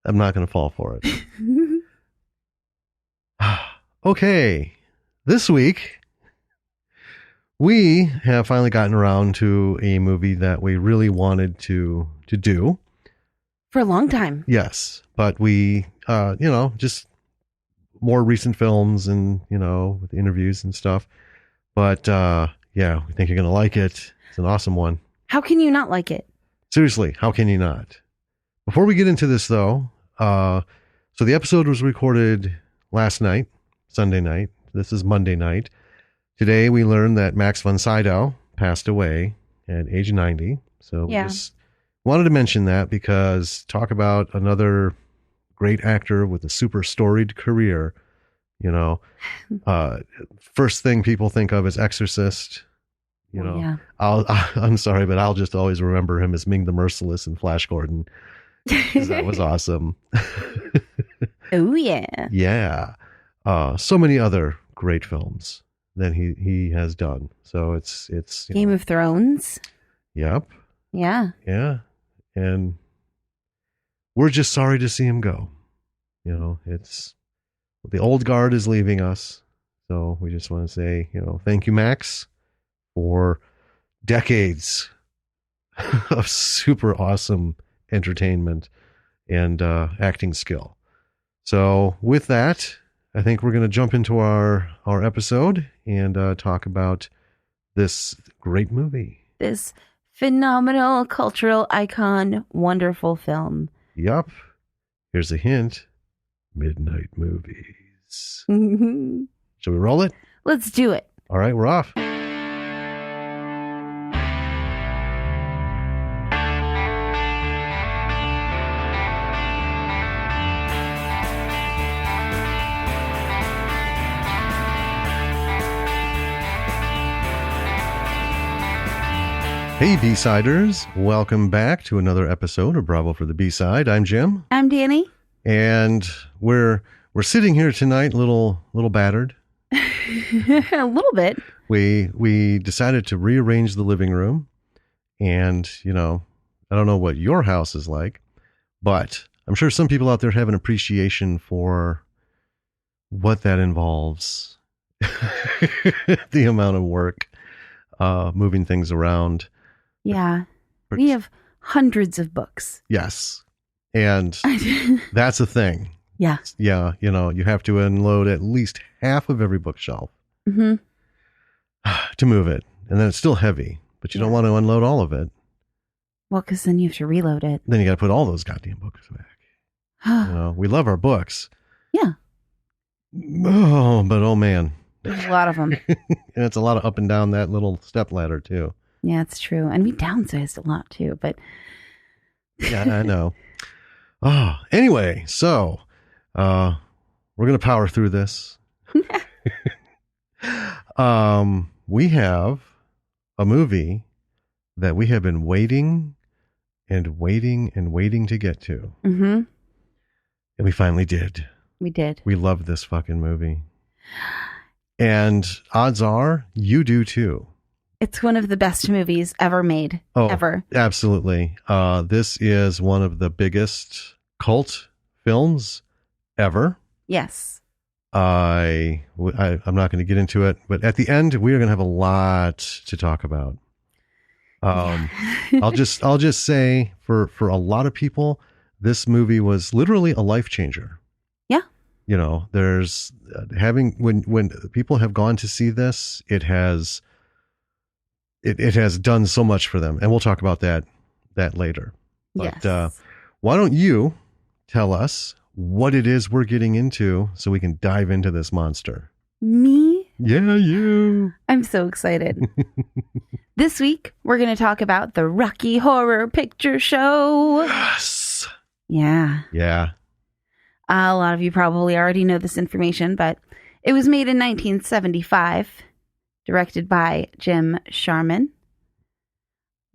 I'm not going to fall for it. Okay. This week, we have finally gotten around to a movie that we really wanted to do. For a long time. Yes. But we, just more recent films and, with interviews and stuff. But, we think you're going to like it. It's an awesome one. How can you not like it? Seriously, how can you not? Before we get into this, though, so the episode was recorded last night, Sunday night. This is Monday night. Today, we learned that Max von Sydow passed away at age 90. So just wanted to mention that because talk about another great actor with a super storied career. First thing people think of is Exorcist. I'm sorry, but I'll just always remember him as Ming the Merciless in Flash Gordon. That was awesome. Oh, yeah. Yeah. So many other great films that he has done. So it's Game of Thrones. Yep. Yeah. Yeah. And we're just sorry to see him go. It's the old guard is leaving us. So we just want to say, thank you, Max, for decades of super awesome entertainment and acting skill. So with that, I think we're going to jump into our episode and talk about this great movie. This phenomenal cultural icon, wonderful film. Yup. Here's a hint. Midnight Movies. Shall we roll it? Let's do it. All right, we're off. Hey, B-Siders. Welcome back to another episode of Bravo for the B-Side. I'm Jim. I'm Danny. And we're sitting here tonight, little battered. A little bit. We decided to rearrange the living room. And, I don't know what your house is like, but I'm sure some people out there have an appreciation for what that involves. The amount of work, moving things around. Yeah. We have hundreds of books. Yes. And that's a thing. Yeah. Yeah. You have to unload at least half of every bookshelf to move it. And then it's still heavy, but you don't want to unload all of it. Well, because then you have to reload it. Then you got to put all those goddamn books back. We love our books. Yeah. Oh, but oh man. There's a lot of them. And it's a lot of up and down that little step ladder too. Yeah, it's true. And we downsized a lot too, but. Yeah, I know. Oh, anyway, so we're going to power through this. We have a movie that we have been waiting and waiting and waiting to get to. Mm-hmm. And we finally did. We did. We love this fucking movie. And odds are you do too. It's one of the best movies ever made. Ever. Absolutely. This is one of the biggest cult films ever. Yes. I'm not going to get into it, but at the end, we are going to have a lot to talk about. I'll just say for a lot of people, this movie was literally a life changer. Yeah. There's when people have gone to see this, it has done so much for them. And we'll talk about that later. But yes. Why don't you tell us what it is we're getting into so we can dive into this monster? Me? Yeah, you. I'm so excited. This week, we're going to talk about the Rocky Horror Picture Show. Yes. Yeah. Yeah. A lot of you probably already know this information, but it was made in 1975. Directed by Jim Sharman.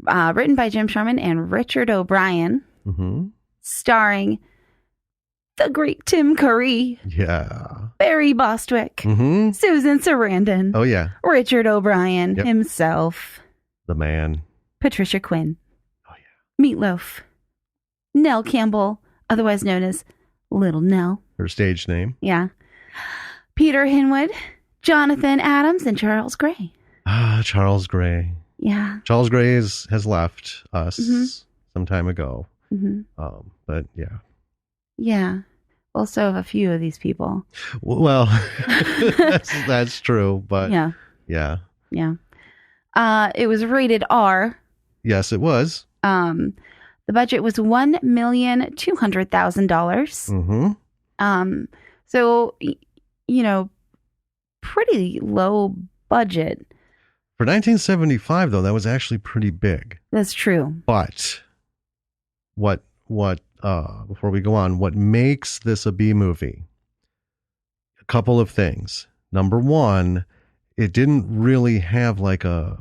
Written by Jim Sharman and Richard O'Brien. Mm-hmm. Starring the great Tim Curry. Yeah. Barry Bostwick. Mm-hmm. Susan Sarandon. Oh, yeah. Richard O'Brien himself. The man. Patricia Quinn. Oh, yeah. Meatloaf. Nell Campbell. otherwise known as Little Nell. Her stage name. Yeah. Peter Hinwood, Jonathan Adams, and Charles Gray. Charles Gray. Yeah. Charles Gray has left us Mhm. some time ago. Hmm. But yeah. Yeah. Well, so have a few of these people. Well, that's true. But Yeah. yeah. Yeah. It was rated R. Yes, it was. The budget was $1,200,000. Mm-hmm. So, pretty low budget. For 1975, though, that was actually pretty big. That's true. But what before we go on, what makes this a B movie? A couple of things. Number one, it didn't really have like a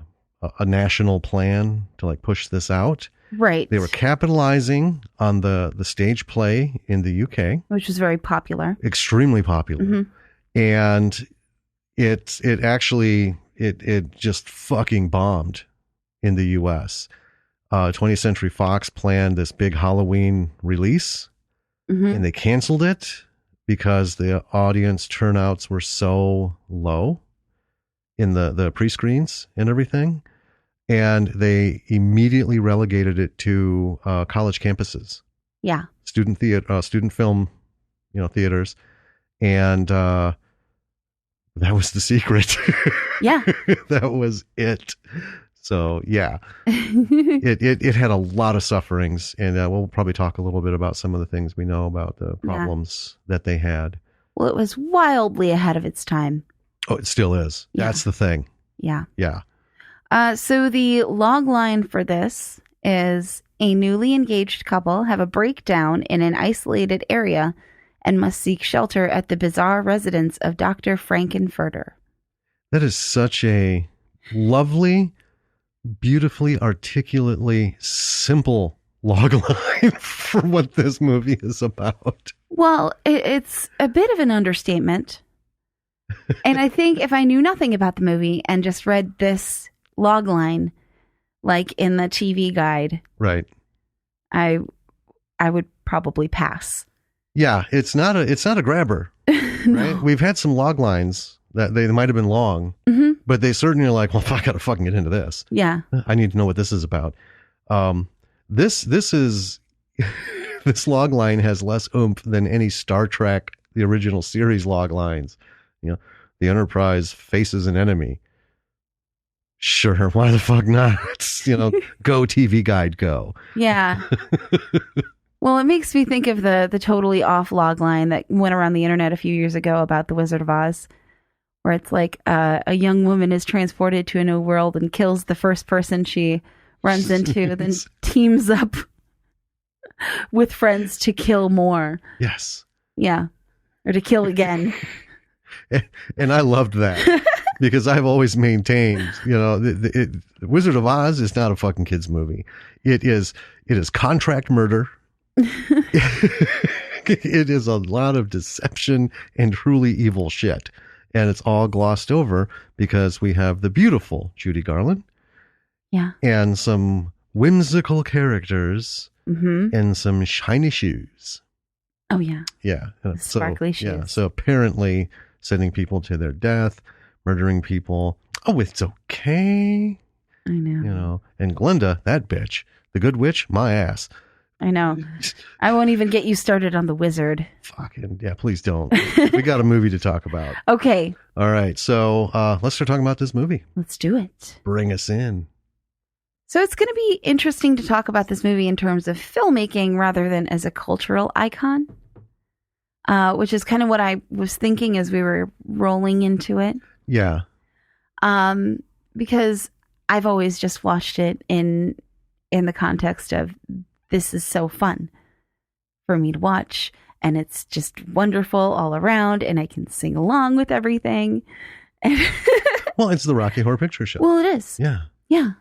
national plan to like push this out. Right. They were capitalizing on the stage play in the UK, which was very popular. extremely popular. Mhm. And it actually just fucking bombed in the US. 20th Century Fox planned this big Halloween release, Mhm. and they canceled it because the audience turnouts were so low in the pre-screens and everything. And they immediately relegated it to college campuses, Yeah. student film, theaters. And that was the secret. Yeah. That was it. So yeah, it had a lot of sufferings, and we'll probably talk a little bit about some of the things we know about the problems that they had. Well, it was wildly ahead of its time. Oh, it still is. Yeah. That's the thing. Yeah. Yeah. So the log line for this is a newly engaged couple have a breakdown in an isolated area and must seek shelter at the bizarre residence of Dr. Frankenfurter. That is such a lovely, beautifully, articulately simple log line for what this movie is about. Well, it's a bit of an understatement. And I think if I knew nothing about the movie and just read this log line, like in the TV guide, Right. I would probably pass. Yeah, it's not a grabber, right? No. We've had some log lines that they might have been long, Hmm. but they certainly are like, well, I got to fucking get into this. Yeah. I need to know what this is about. This is this log line has less oomph than any Star Trek, the original series log lines. The Enterprise faces an enemy. Sure, why the fuck not? Go TV guide, go. Yeah. Well, it makes me think of the totally off log line that went around the internet a few years ago about the Wizard of Oz, where it's like a young woman is transported to a new world and kills the first person she runs into, then teams up with friends to kill more. Yes. Yeah. Or to kill again. And I loved that because I've always maintained, the Wizard of Oz is not a fucking kids movie. It is contract murder. It is a lot of deception and truly evil shit. And it's all glossed over because we have the beautiful Judy Garland. Yeah. And some whimsical characters Mm-hmm. and some shiny shoes. Oh, yeah. Yeah. Sparkly shoes. Yeah. So apparently sending people to their death, murdering people. Oh, it's okay. I know. And Glenda, that bitch, the good witch, my ass. I know. I won't even get you started on the wizard. Fucking, yeah, please don't. We got a movie to talk about. Okay. All right. So let's start talking about this movie. Let's do it. Bring us in. So it's going to be interesting to talk about this movie in terms of filmmaking rather than as a cultural icon, which is kind of what I was thinking as we were rolling into it. Yeah. Because I've always just watched it in the context of this is so fun for me to watch, and it's just wonderful all around, and I can sing along with everything. Well, it's the Rocky Horror Picture Show. Well, it is. Yeah. Yeah.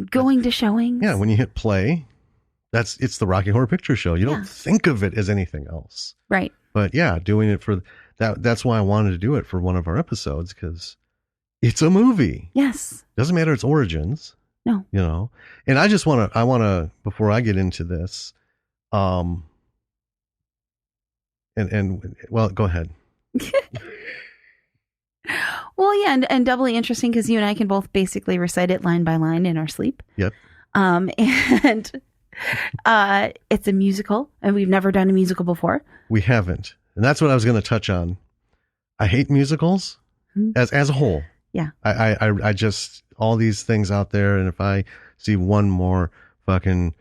Going to showings. Yeah, when you hit play, it's the Rocky Horror Picture Show. You don't think of it as anything else. Right. But yeah, doing it for that, that's why I wanted to do it for one of our episodes, because it's a movie. Yes. Doesn't matter its origins. No. And I want to, before I get into this, and well, go ahead. Well, yeah, and doubly interesting because you and I can both basically recite it line by line in our sleep. Yep. And it's a musical, and we've never done a musical before. We haven't, and that's what I was going to touch on. I hate musicals as a whole. Yeah. I just, all these things out there, and if I see one more fucking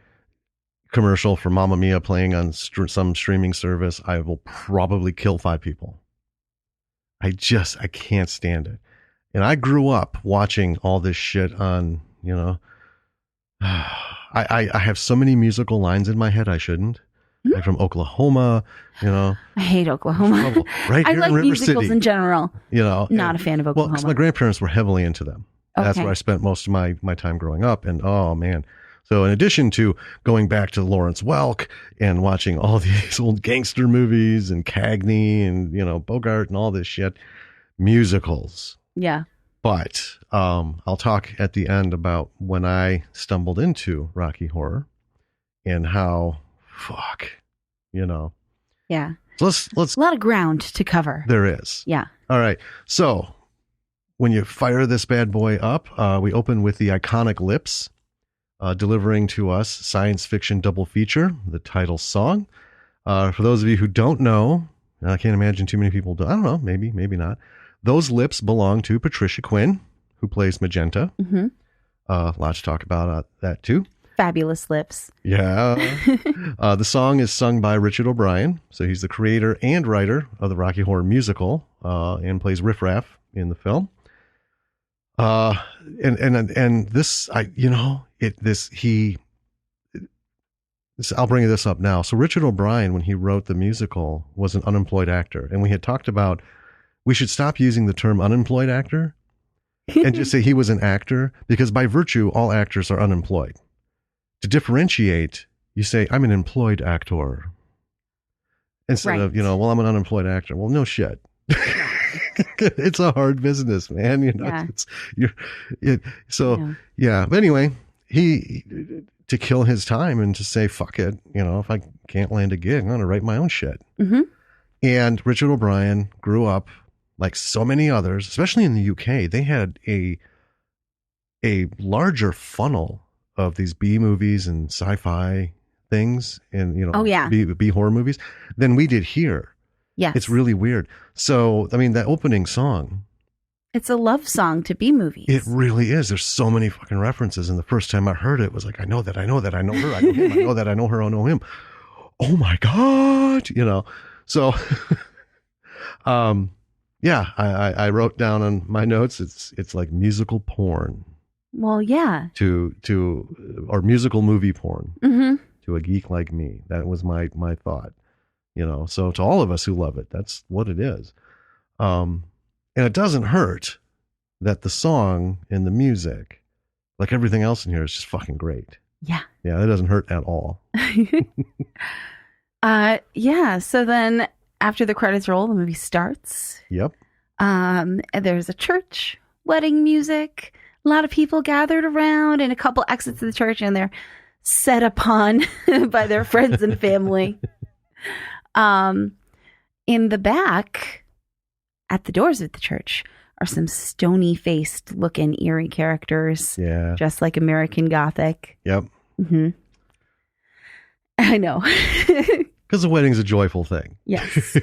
commercial for Mamma Mia playing on some streaming service, I will probably kill 5 people. I can't stand it. And I grew up watching all this shit on, you know, I have so many musical lines in my head I shouldn't. Like from Oklahoma, you know. I hate Oklahoma. Right I here like in River musicals City, in general. you know. Not a fan of Oklahoma. Well, because my grandparents were heavily into them. That's Okay. where I spent most of my time growing up. And oh man. So in addition to going back to Lawrence Welk and watching all these old gangster movies and Cagney and, you know, Bogart and all this shit, musicals. Yeah. But I'll talk at the end about when I stumbled into Rocky Horror and how, fuck, you know. Yeah. So let's A lot of ground to cover. there is. Yeah. All right. So when you fire this bad boy up, we open with the iconic Lips delivering to us science fiction double feature, the title song. For those of you who don't know, and I can't imagine too many people do. I don't know. Maybe not. Those lips belong to Patricia Quinn, who plays Magenta. Mm-hmm. Lots to talk about that too. Fabulous lips. Yeah. The song is sung by Richard O'Brien. So he's the creator and writer of the Rocky Horror musical, and plays Riff Raff in the film. And this, I'll bring this up now. So Richard O'Brien, when he wrote the musical, was an unemployed actor. And we had talked about, we should stop using the term unemployed actor and just say he was an actor, because by virtue, all actors are unemployed. To differentiate, you say, I'm an employed actor. Instead of, Right. well, I'm an unemployed actor. Well, no shit. It's a hard business, man. Yeah. Yeah. But anyway, he, to kill his time and to say, fuck it, if I can't land a gig, I'm going to write my own shit. Mm-hmm. And Richard O'Brien grew up like so many others, especially in the UK. They had a larger funnel of these B movies and sci-fi things and, Oh, yeah. B horror movies than we did here. Yes. It's really weird. So, I mean, that opening song, It's a love song to B movies. it really is. There's so many fucking references. And the first time I heard it was like, I know that, I know that, I know her, I know him, I know that, I know her, I know him. Oh my God. So, yeah, I wrote down on my notes, it's like musical porn Well, yeah. or musical movie porn Mm-hmm. to a geek like me. That was my thought, so to all of us who love it, that's what it is. And it doesn't hurt that the song and the music, like everything else in here, is just fucking great. Yeah. Yeah, that doesn't hurt at all. Yeah. So then after the credits roll, the movie starts. Yep. And there's a church, wedding music, a lot of people gathered around, and a couple exits of the church, and they're set upon by their friends and family. In the back, at the doors of the church, are some stony-faced looking eerie characters, Yeah. just like American Gothic. Yep. Mm-hmm. I know. Because the wedding's a joyful thing. Yes.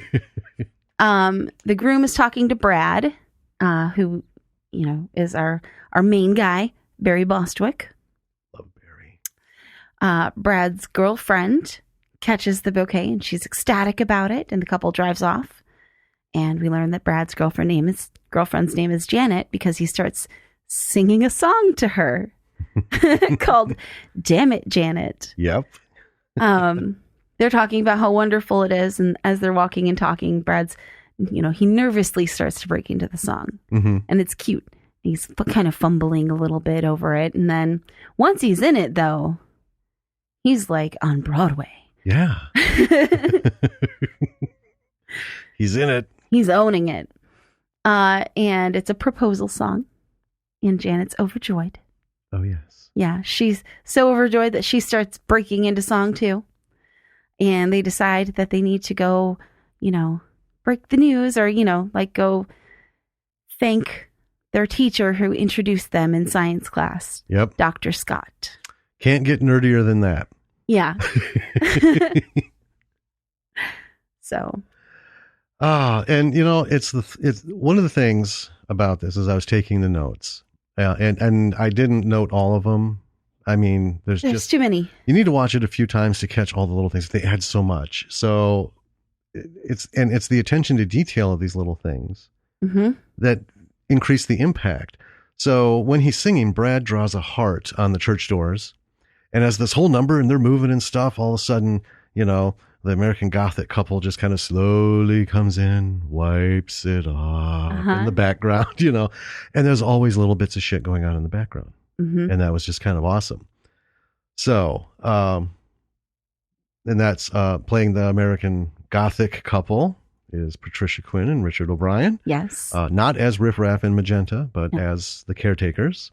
The groom is talking to Brad, who, is our main guy, Barry Bostwick. Love Barry. Brad's girlfriend catches the bouquet and she's ecstatic about it, and the couple drives off. And we learn that Brad's girlfriend's name is Janet, because he starts singing a song to her called "Damn It, Janet." Yep. They're talking about how wonderful it is, and as they're walking and talking, Brad's, he nervously starts to break into the song, Mm-hmm. and it's cute. He's kind of fumbling a little bit over it, and then once he's in it, though, he's like on Broadway. Yeah. He's in it. He's owning it. And it's a proposal song, and Janet's overjoyed. Oh, yes. Yeah, she's so overjoyed that she starts breaking into song too. And they decide that they need to go, break the news or, like go thank their teacher who introduced them in science class. Yep. Dr. Scott. Can't get nerdier than that. Yeah. So. And it's one of the things about this is I was taking the notes, and I didn't note all of them. I mean, there's just too many. You need to watch it a few times to catch all the little things. They add so much. So it's the attention to detail of these little things that increase the impact. So when he's singing, Brad draws a heart on the church doors, and as this whole number and they're moving and stuff, all of a sudden, the American Gothic couple just kind of slowly comes in, wipes it off in the background, and there's always little bits of shit going on in the background. And that was just kind of awesome. So, and that's playing the American Gothic couple is Patricia Quinn and Richard O'Brien. Yes. Not as Riff Raff and Magenta, but as the caretakers.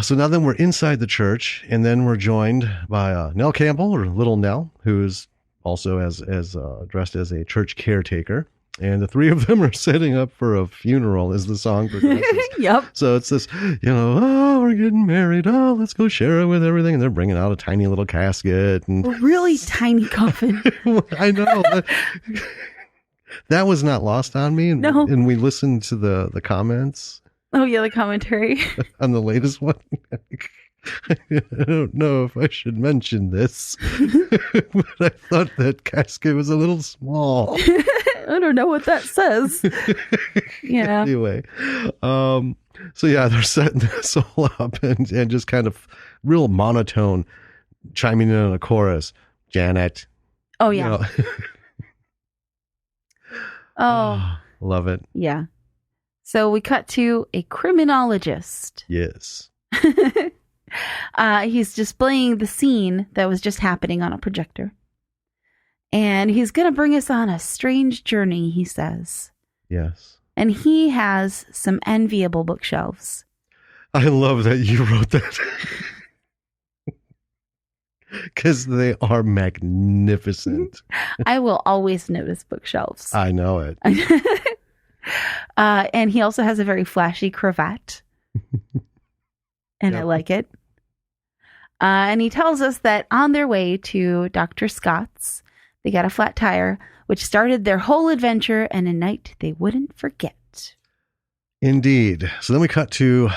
So now then we're inside the church, and then we're joined by Nell Campbell, or Little Nell, who's also as dressed as a church caretaker. And the three of them are setting up for a funeral as the song progresses. Yep. So it's this, we're getting married. Oh, let's go share it with everything. And they're bringing out a tiny little casket. And a really tiny coffin. I know. That was not lost on me. No. And we listened to the comments. Oh, yeah, the commentary. On the latest one. I don't know if I should mention this, but I thought that casket was a little small. I don't know what that says. Yeah. Anyway, so yeah, they're setting this all up and just kind of real monotone, chiming in on a chorus. Janet. Oh yeah. Oh, love it. Yeah. So we cut to a criminologist. Yes. He's displaying the scene that was just happening on a projector. And he's going to bring us on a strange journey, he says. Yes. And he has some enviable bookshelves. I love that you wrote that. Because they are magnificent. I will always notice bookshelves. I know it. And he also has a very flashy cravat. And Yep. I like it. And he tells us that on their way to Dr. Scott's, they got a flat tire, which started their whole adventure and a night they wouldn't forget. Indeed. So then we cut to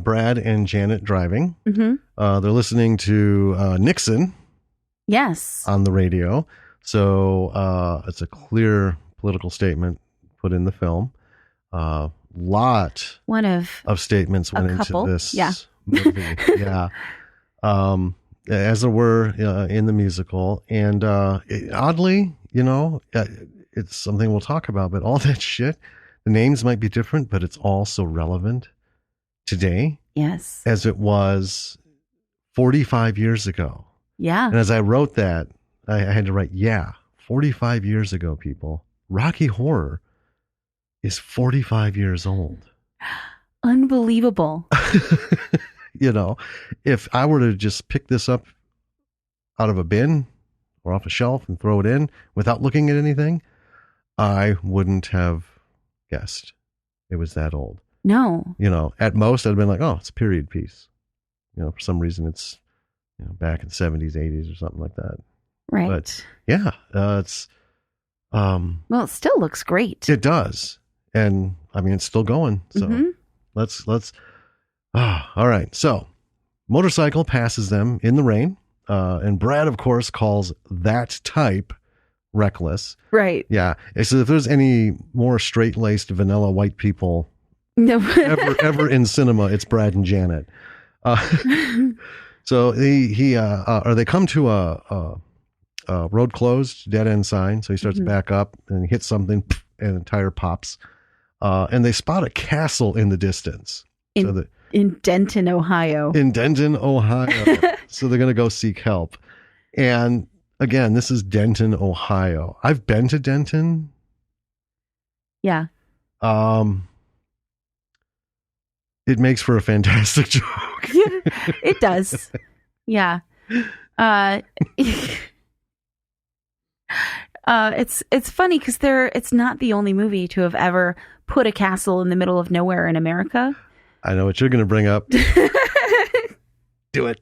Brad and Janet driving. Mm-hmm. They're listening to Nixon. Yes. On the radio. So it's a clear political statement put in the film. Lot One of statements went couple. into this Yeah. movie. Yeah. As there were in the musical. And oddly, it's something we'll talk about, but all that shit, the names might be different, but it's all so relevant today. Yes. As it was 45 years ago. Yeah. And as I wrote that, I had to write, 45 years ago, people. Rocky Horror is 45 years old. Unbelievable. If I were to just pick this up out of a bin or off a shelf and throw it in without looking at anything, I wouldn't have guessed it was that old. No. At most I'd have been like, oh, it's a period piece. For some reason it's, back in the 70s, 80s or something like that. Right. But yeah, it's, well, it still looks great. It does. And I mean, it's still going. So let's, all right. So motorcycle passes them in the rain. And Brad, of course, calls that type reckless. Right. Yeah. So if there's any more straight-laced vanilla white people ever in cinema, it's Brad and Janet. So they come to a road closed, dead end sign. So he starts to back up and he hits something and the tire pops. And they spot a castle in the distance. In Denton, Ohio. So they're going to go seek help. And again, this is Denton, Ohio. I've been to Denton. Yeah. It makes for a fantastic joke. It does. Yeah. It's funny because it's not the only movie to have ever put a castle in the middle of nowhere in America. I know what you're going to bring up. Do it.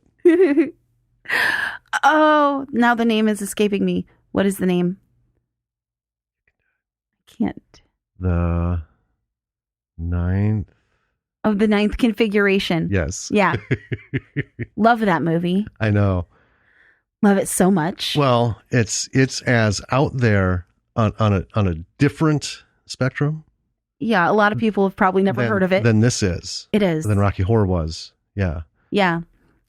Oh, now the name is escaping me. What is the name? I can't. The ninth. Oh, the Ninth Configuration. Yes. Yeah. Love that movie. I know. Love it so much. Well, it's as out there on a different spectrum. Yeah, a lot of people have probably never heard of it. Than this is. It is. Than Rocky Horror was. Yeah. Yeah.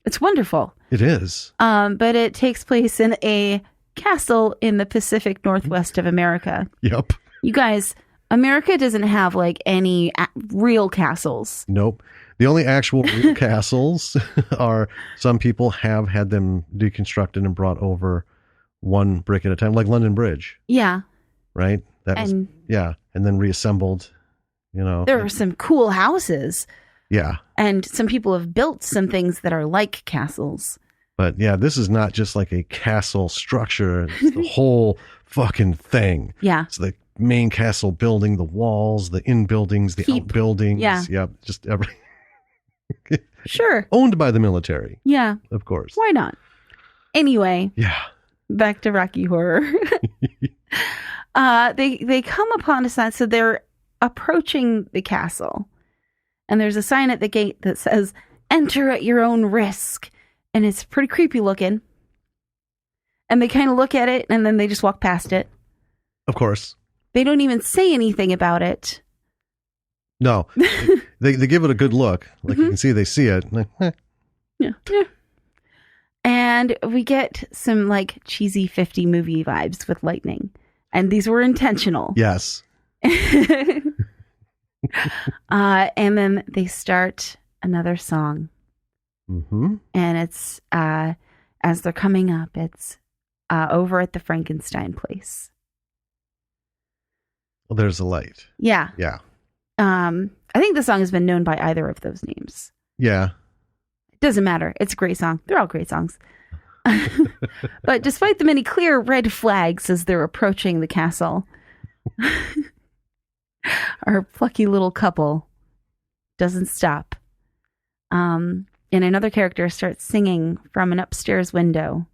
It's wonderful. It is. But it takes place in a castle in the Pacific Northwest of America. Yep. You guys, America doesn't have like any real castles. Nope. The only actual real castles are some people have had them deconstructed and brought over one brick at a time, like London Bridge. Yeah. Right? And then reassembled, you know. There are some cool houses. Yeah. And some people have built some things that are like castles. But yeah, this is not just like a castle structure. It's the whole fucking thing. Yeah. It's the main castle building, the walls, the in-buildings, the outbuildings. Yeah. Yep. Just everything. Sure. Owned by the military. Yeah. Of course. Why not? Anyway. Yeah. Back to Rocky Horror. They come upon a sign. So they're approaching the castle. And there's a sign at the gate that says, "Enter at your own risk." And it's pretty creepy looking. And they kind of look at it and then they just walk past it. Of course. They don't even say anything about it. No. they give it a good look. Like you can see they see it. Like, Yeah. And we get some like cheesy 50 movie vibes with lightning. And these were intentional. Yes. And then they start another song. Mm-hmm. And it's, as they're coming up, it's over at the Frankenstein place. Well, there's a light. Yeah. Yeah. I think the song has been known by either of those names. Yeah. It doesn't matter. It's a great song. They're all great songs. But despite the many clear red flags as they're approaching the castle, our plucky little couple doesn't stop. And another character starts singing from an upstairs window,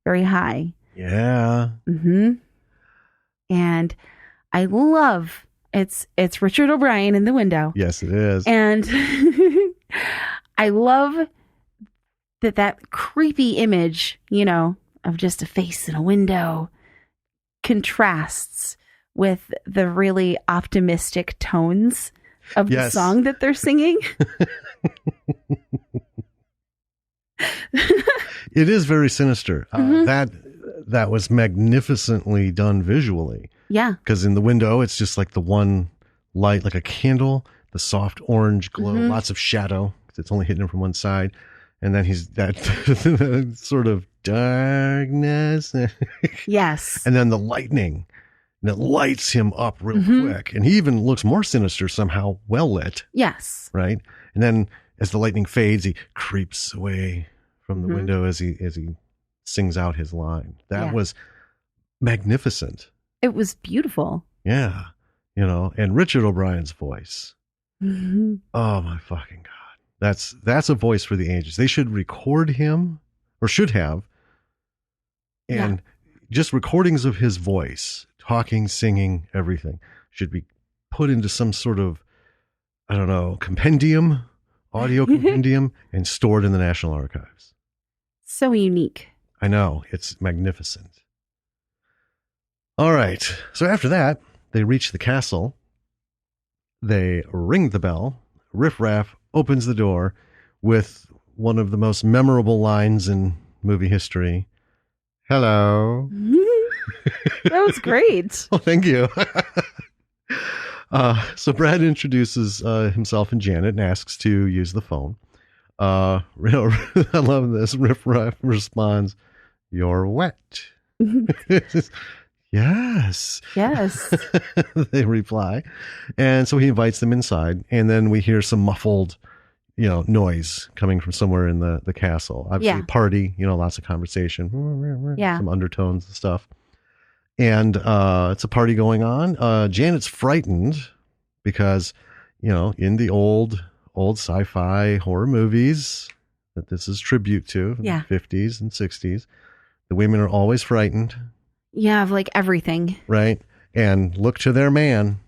very high. Yeah. Mm-hmm. And I love it's Richard O'Brien in the window. Yes, it is. And I love that creepy image, you know, of just a face in a window contrasts with the really optimistic tones of the song that they're singing. It is very sinister. That was magnificently done visually. Yeah. Because in the window, it's just like the one light, like a candle, the soft orange glow, lots of shadow. It's only hitting him from one side. And then he's that sort of darkness. Yes. And then the lightning. And it lights him up real quick. And he even looks more sinister somehow, well lit. Yes. Right? And then as the lightning fades, he creeps away from the window as he sings out his line. That was magnificent. It was beautiful. Yeah. You know, and Richard O'Brien's voice. Mm-hmm. Oh my fucking God. That's a voice for the ages. They should record him, or should have, and just recordings of his voice, talking, singing, everything should be put into some sort of, I don't know, compendium, audio compendium, and stored in the National Archives. So unique. I know. It's magnificent. All right. So after that, they reach the castle. They ring the bell. Riff Raff opens the door with one of the most memorable lines in movie history. Hello. That was great. Oh, thank you. So Brad introduces himself and Janet and asks to use the phone. I love this. Riff Raff responds, "You're wet." Yes. Yes. They reply. And so he invites them inside. And then we hear some muffled, noise coming from somewhere in the castle. Obviously, party, lots of conversation. Yeah. Some undertones and stuff. And it's a party going on. Janet's frightened because, in the old sci-fi horror movies that this is tribute to, Yeah. the 50s and 60s, the women are always frightened, Yeah, of like everything. right? And look to their man,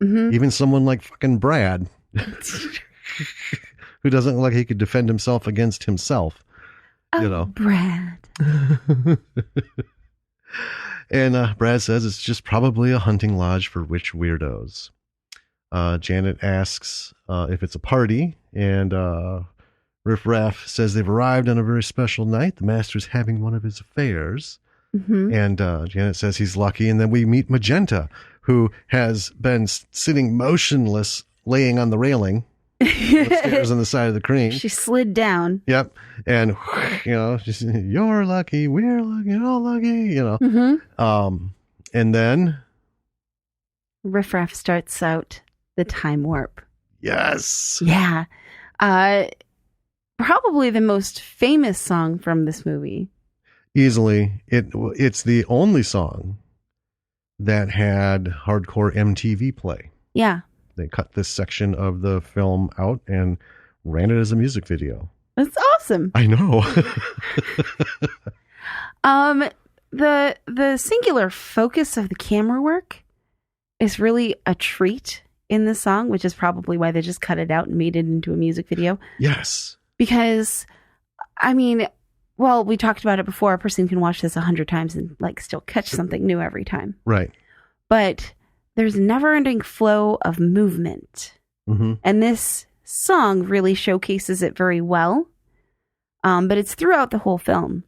Mm-hmm. even someone like fucking Brad, who doesn't look like he could defend himself against himself. Brad. And Brad says it's just probably a hunting lodge for witch weirdos. Janet asks if it's a party, and Riff Raff says they've arrived on a very special night. The master's having one of his affairs. Mm-hmm. And Janet says he's lucky. And then we meet Magenta, who has been sitting motionless, laying on the railing upstairs on the side of the crane. She slid down. Yep. And, she's, you're lucky, we're lucky, you're all lucky, Mm-hmm. And then, Riff Raff starts out the time warp. yes. Yeah. Probably the most famous song from this movie. Easily. It's the only song that had hardcore MTV play. Yeah. They cut this section of the film out and ran it as a music video. That's awesome. I know. The singular focus of the camera work is really a treat in this song, which is probably why they just cut it out and made it into a music video. Yes. Because, I mean, well, we talked about it before. A person can watch this 100 times and like still catch something new every time. Right. But there's never-ending flow of movement. Mm-hmm. And this song really showcases it very well. But it's throughout the whole film.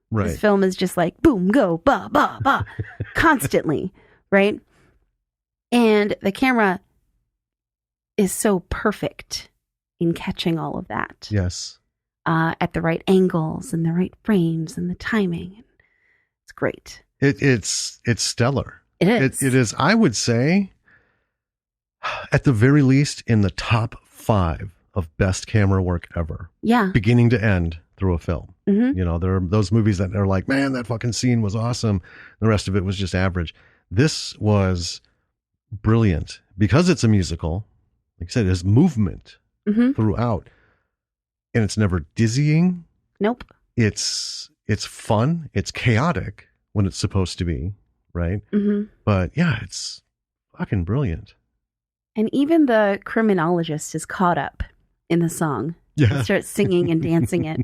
Right. This film is just like boom, go, ba, ba, ba, constantly, right? And the camera is so perfect in catching all of that. Yes. At the right angles and the right frames and the timing. It's great. It's stellar. It is. It is, I would say, at the very least, in the top 5 of best camera work ever. Yeah. Beginning to end through a film. Mm-hmm. There are those movies that are like, man, that fucking scene was awesome. The rest of it was just average. This was brilliant because it's a musical. Like I said, there's movement Mm-hmm. throughout, and it's never dizzying. Nope. It's fun. It's chaotic when it's supposed to be, right? Mm-hmm. But yeah, it's fucking brilliant. And even the criminologist is caught up in the song. Yeah. He starts singing and dancing it,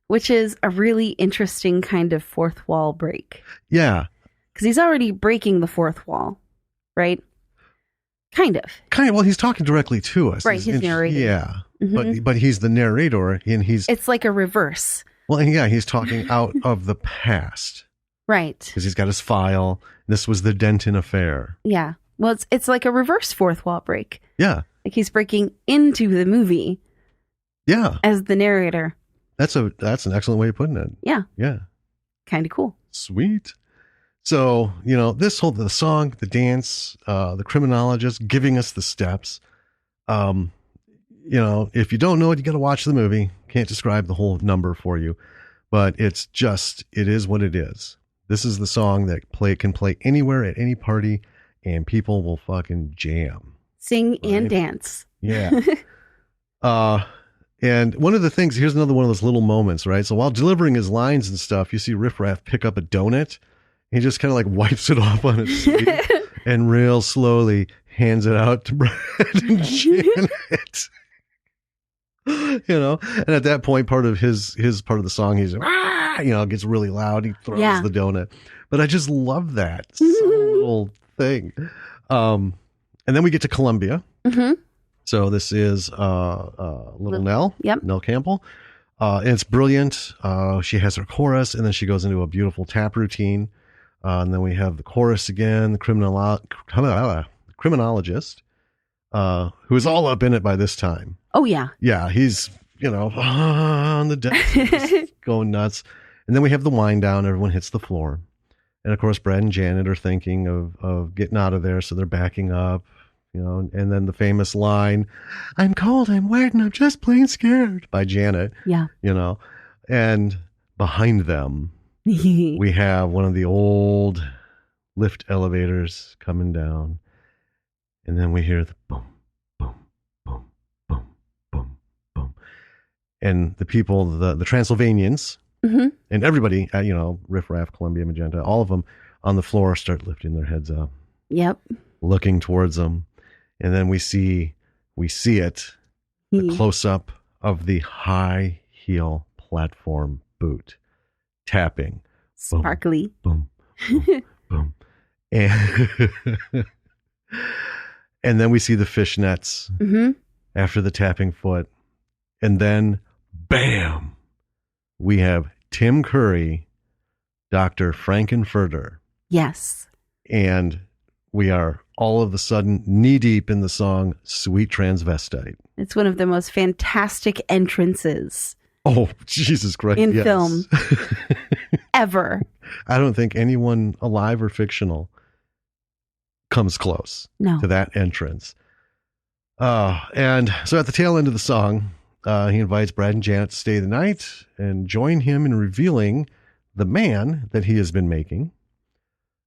which is a really interesting kind of fourth wall break. Yeah. Because he's already breaking the fourth wall, right? Kind of. Well, he's talking directly to us. Right, he's narrating. Yeah. Mhm. But he's the narrator, and he's It's like a reverse. well, and yeah, he's talking out of the past Right. because he's got his file. This was the Denton affair. Yeah. Well, it's like a reverse fourth wall break. Yeah. Like he's breaking into the movie Yeah. as the narrator. That's an excellent way of putting it. Yeah. Yeah. Kind of cool. Sweet. So, the song, the dance, the criminologist giving us the steps. If you don't know it, you got to watch the movie. Can't describe the whole number for you, but it is what it is. This is the song that can play anywhere at any party and people will fucking jam. Sing and Right. dance. Yeah. And one of the things, here's another one of those little moments, right? So while delivering his lines and stuff, you see Riff Raff pick up a donut. He just kind of like wipes it off on his sleeve and real slowly hands it out to Brad and Janet. And at that point, part of his part of the song, he's gets really loud. He throws Yeah. the donut. But I just love that little thing. And then we get to Columbia. Mm-hmm. So this is Little Nell, Yep. Nell Campbell. And it's brilliant. She has her chorus, and then she goes into a beautiful tap routine. And then we have the chorus again, the criminologist, who is all up in it by this time. Oh, yeah. Yeah, he's, on the deck, just going nuts. And then we have the wind down. Everyone hits the floor. And of course, Brad and Janet are thinking of getting out of there. So they're backing up, and then the famous line, I'm cold, I'm wet, and I'm just plain scared by Janet, Yeah. and behind them, we have one of the old lift elevators coming down. And then we hear the boom, boom, boom, boom, boom, boom. And the people, the Transylvanians, and everybody, Riff Raff, Columbia, Magenta, all of them on the floor start lifting their heads up. Yep. Looking towards them. And then we see it, the close up of the high heel platform boot tapping. Sparkly. Boom, boom, boom. And, and then we see the fishnets after the tapping foot. And then, bam, we have Tim Curry, Dr. Frankenfurter. Yes. And we are all of a sudden knee deep in the song Sweet Transvestite. It's one of the most fantastic entrances. Oh, Jesus Christ. In film. Ever. I don't think anyone alive or fictional comes close to that entrance. And so at the tail end of the song, he invites Brad and Janet to stay the night and join him in revealing the man that he has been making.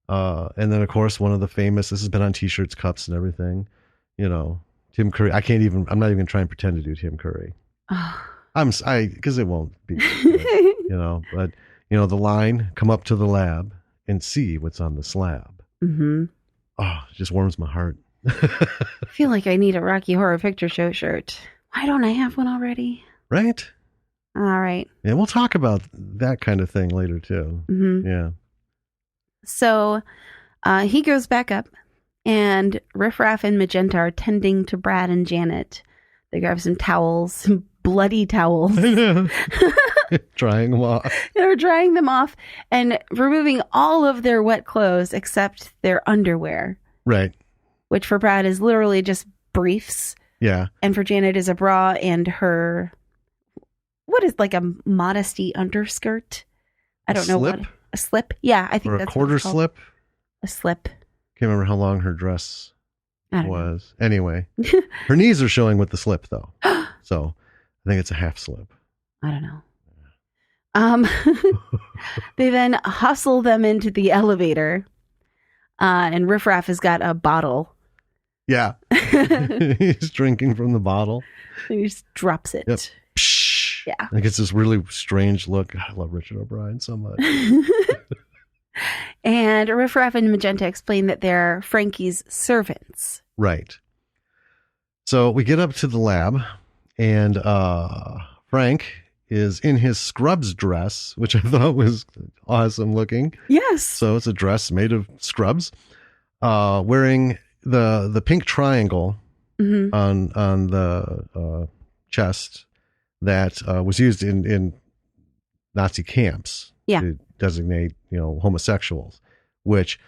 And then, of course, one of the famous, this has been on T-shirts, cups, and everything, Tim Curry. I'm not even trying to pretend to do Tim Curry. Because it won't be, but, the line, come up to the lab and see what's on the slab. Mm-hmm. Oh, it just warms my heart. I feel like I need a Rocky Horror Picture Show shirt. Why don't I have one already? Right? All right. Yeah, we'll talk about that kind of thing later, too. Mm-hmm. Yeah. So he goes back up, and Riff Raff and Magenta are tending to Brad and Janet. They grab some towels, some bloody towels. I know. Drying them off. They're drying them off and removing all of their wet clothes except their underwear. Right. Which for Brad is literally just briefs. Yeah. And for Janet is a bra and her, what is like a modesty underskirt? I don't know slip? what. A slip? Yeah, I think or that's a quarter slip. A slip. Can't remember how long her dress was. Know. Anyway, her knees are showing with the slip though, so I think it's a half slip. I don't know. They then hustle them into the elevator, and Riff Raff has got a bottle. Yeah, he's drinking from the bottle. And he just drops it. Yep. Yeah, it gets this really strange look. I love Richard O'Brien so much. And Riff Raff and Magenta explain that they're Frankie's servants. Right. So we get up to the lab, and Frank is in his Scrubs dress, which I thought was awesome looking. Yes. So it's a dress made of scrubs, wearing the pink triangle on the chest that was used in Nazi camps to designate homosexuals. Which,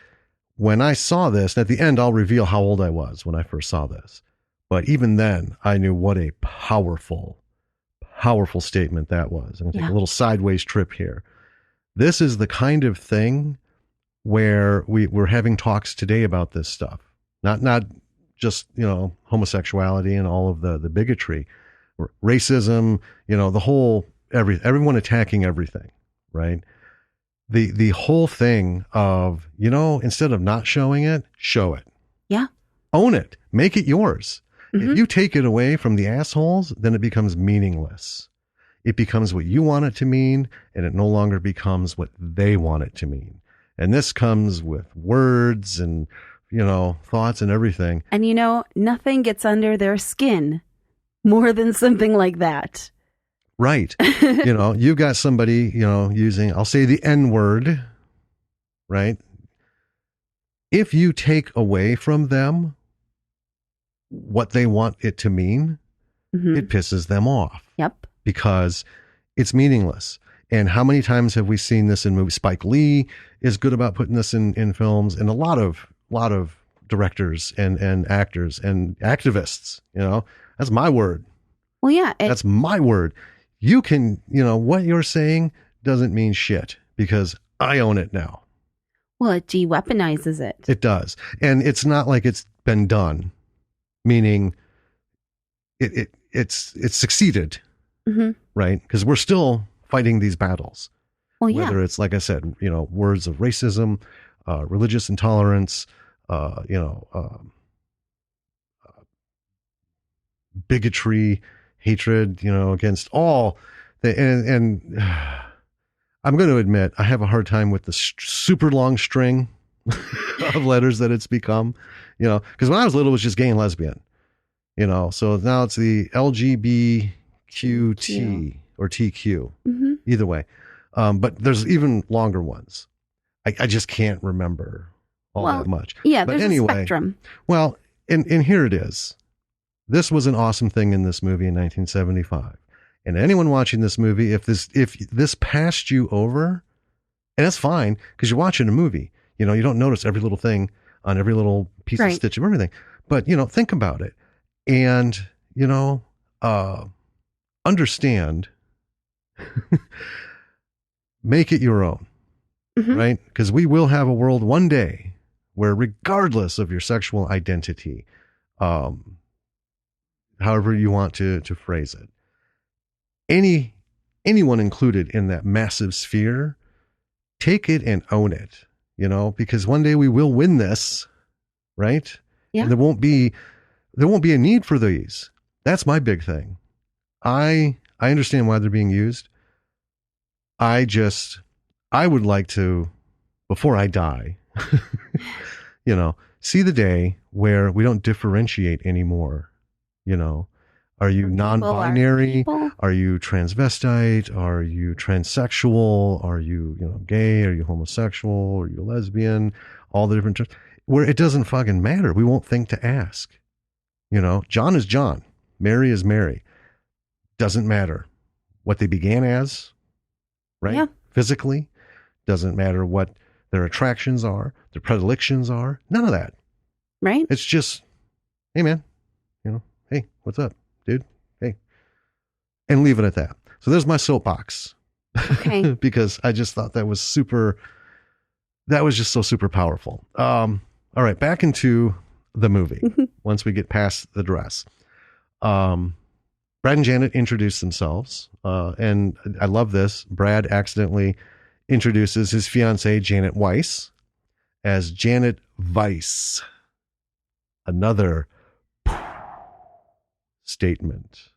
when I saw this, and at the end I'll reveal how old I was when I first saw this, but even then I knew what a powerful statement that was. I'm going to take a little sideways trip here. This is the kind of thing where we're having talks today about this stuff. Not just, homosexuality and all of the bigotry, racism, the whole, everyone attacking everything, right? The whole thing of, instead of not showing it, show it. Yeah. Own it. Make it yours. If you take it away from the assholes, then it becomes meaningless. It becomes what you want it to mean, and it no longer becomes what they want it to mean. And this comes with words and, thoughts and everything. And nothing gets under their skin more than something like that. Right. You've got somebody, using, I'll say the N word, right? If you take away from them what they want it to mean, it pisses them off. Yep. Because it's meaningless. And how many times have we seen this in movies? Spike Lee is good about putting this in films, and a lot of directors and actors and activists, that's my word. Well, yeah. That's my word. You can, what you're saying doesn't mean shit because I own it now. Well, it de-weaponizes it. It does. And it's not like it's been done, meaning it's succeeded, right? Because we're still fighting these battles. Well, yeah. Whether it's, like I said, words of racism, religious intolerance, bigotry, hatred, against all and I'm going to admit I have a hard time with the super long string of letters that it's become, because when I was little, it was just gay and lesbian, so now it's the LGBTQT or TQ, either way. But there's even longer ones. I just can't remember all that much. Yeah, but there's anyway, a spectrum. Well, and here it is. This was an awesome thing in this movie in 1975. And anyone watching this movie, if this passed you over, and that's fine because you're watching a movie, you don't notice every little thing on every little piece of stitch of everything. But think about it, and understand, make it your own, right? Because we will have a world one day where, regardless of your sexual identity, however you want to phrase it, anyone included in that massive sphere, take it and own it, because one day we will win this, right? Yeah. And there won't be a need for these. That's my big thing. I understand why they're being used. I would like to, before I die, see the day where we don't differentiate anymore. Are you non-binary? Are you transvestite? Are you transsexual? Are you, gay? Are you homosexual? Are you lesbian? All the different terms where it doesn't fucking matter. We won't think to ask. John is John. Mary is Mary. Doesn't matter what they began as, right? Yeah. Physically. Doesn't matter what their attractions are, their predilections are. None of that. Right. It's just, hey man, hey, what's up, dude? Hey. And leave it at that. So there's my soapbox. Okay. Because I just thought that was just so super powerful. All right, back into the movie once we get past the dress. Brad and Janet introduce themselves. And I love this. Brad accidentally introduces his fiancée, Janet Weiss, as Janet Weiss. Another statement.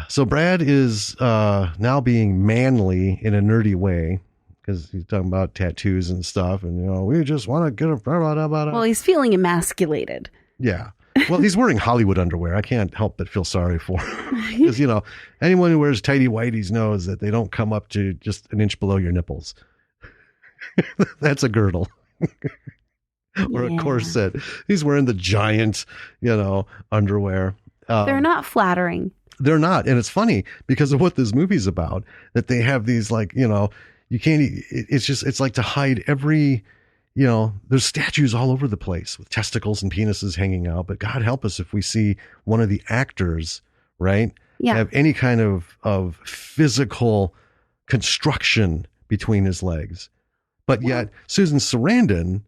So Brad is now being manly in a nerdy way because he's talking about tattoos and stuff, and we just want to get a Well, he's feeling emasculated. Yeah. Well, he's wearing Hollywood underwear. I can't help but feel sorry for him because anyone who wears tighty whities knows that they don't come up to just an inch below your nipples. That's a girdle. Or a corset. He's wearing the giant, underwear. They're not flattering. They're not. And it's funny because of what this movie's about, that they have these you can't, it's like to hide every, there's statues all over the place with testicles and penises hanging out. But God help us if we see one of the actors, right? Yeah. Have any kind of physical construction between his legs. But yet Susan Sarandon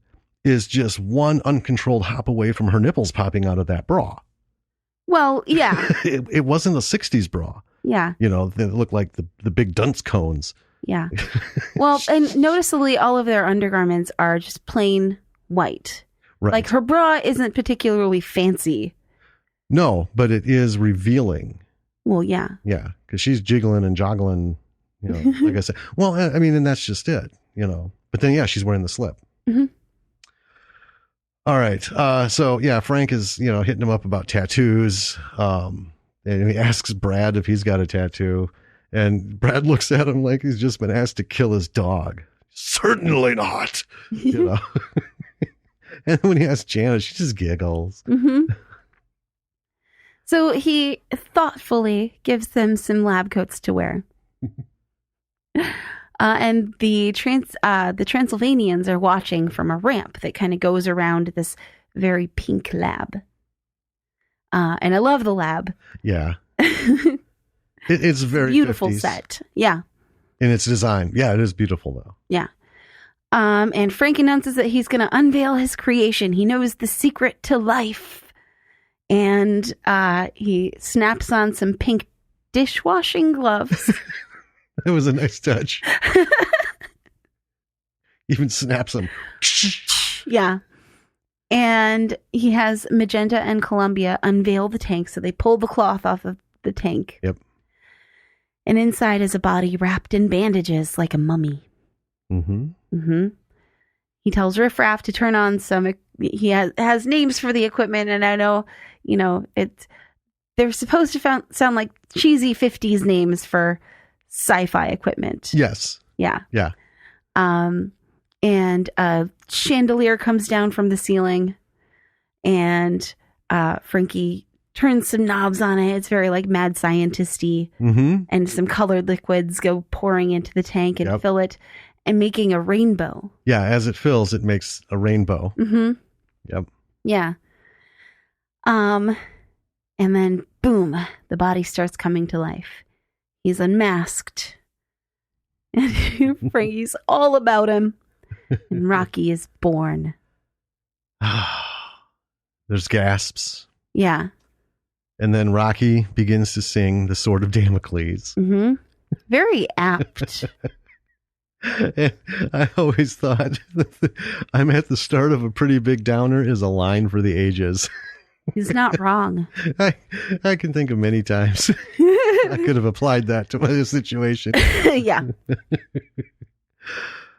is just one uncontrolled hop away from her nipples popping out of that bra. Well, yeah. It wasn't a 60s bra. Yeah. They looked like the big dunce cones. Yeah. Well, and noticeably all of their undergarments are just plain white. Right. Like her bra isn't particularly fancy. No, but it is revealing. Well, yeah. Yeah, because she's jiggling and joggling, like I said. Well, I mean, and that's just it, But then, yeah, she's wearing the slip. Mm-hmm. All right. So yeah, Frank is, hitting him up about tattoos. And he asks Brad if he's got a tattoo, and Brad looks at him like he's just been asked to kill his dog. Certainly not. And when he asks Janet, she just giggles. Mm-hmm. So he thoughtfully gives them some lab coats to wear. And the Transylvanians are watching from a ramp that kind of goes around this very pink lab. And I love the lab. Yeah. It's very beautiful 50s. Set. Yeah. In its design. Yeah, it is beautiful though. Yeah. And Frank announces that he's going to unveil his creation. He knows the secret to life. And he snaps on some pink dishwashing gloves. It was a nice touch. Even snaps them. Yeah. And he has Magenta and Columbia unveil the tank. So they pull the cloth off of the tank. Yep. And inside is a body wrapped in bandages like a mummy. Mm-hmm. Mm-hmm. He tells Riff Raff to turn on some. He has names for the equipment, and I know, they're supposed to sound like cheesy 50s names for sci-fi equipment. Yes. Yeah. Yeah. And a chandelier comes down from the ceiling, and Frankie turns some knobs on it. It's very like mad scientist-y. Mm-hmm. And some colored liquids go pouring into the tank and fill it, and making a rainbow. Yeah, as it fills, it makes a rainbow. Mm-hmm. Yep. Yeah. And then, boom, the body starts coming to life. He's unmasked. And Frankie's all about him. And Rocky is born. There's gasps. Yeah. And then Rocky begins to sing The Sword of Damocles. Mm-hmm. Very apt. I always thought I'm at the start of a pretty big downer is a line for the ages. He's not wrong. I can think of many times I could have applied that to my situation. Yeah.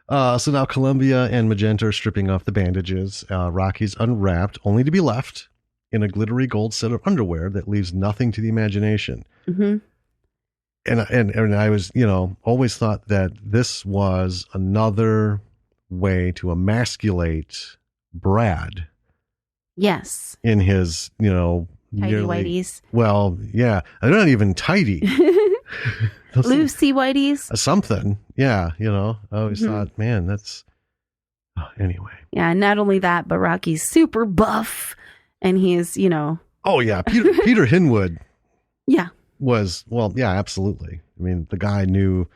So now Columbia and Magenta are stripping off the bandages. Rocky's unwrapped, only to be left in a glittery gold set of underwear that leaves nothing to the imagination. Mm-hmm. And I was, always thought that this was another way to emasculate Brad. Yes. In his, tidy whities. Well, yeah. They're not even tidy. Loosey whities. Something. Yeah. I always thought, man, that's... anyway. Yeah. Not only that, but Rocky's super buff. And he's, Oh, yeah. Peter Hinwood. Yeah. Was, well, yeah, absolutely. I mean, the guy knew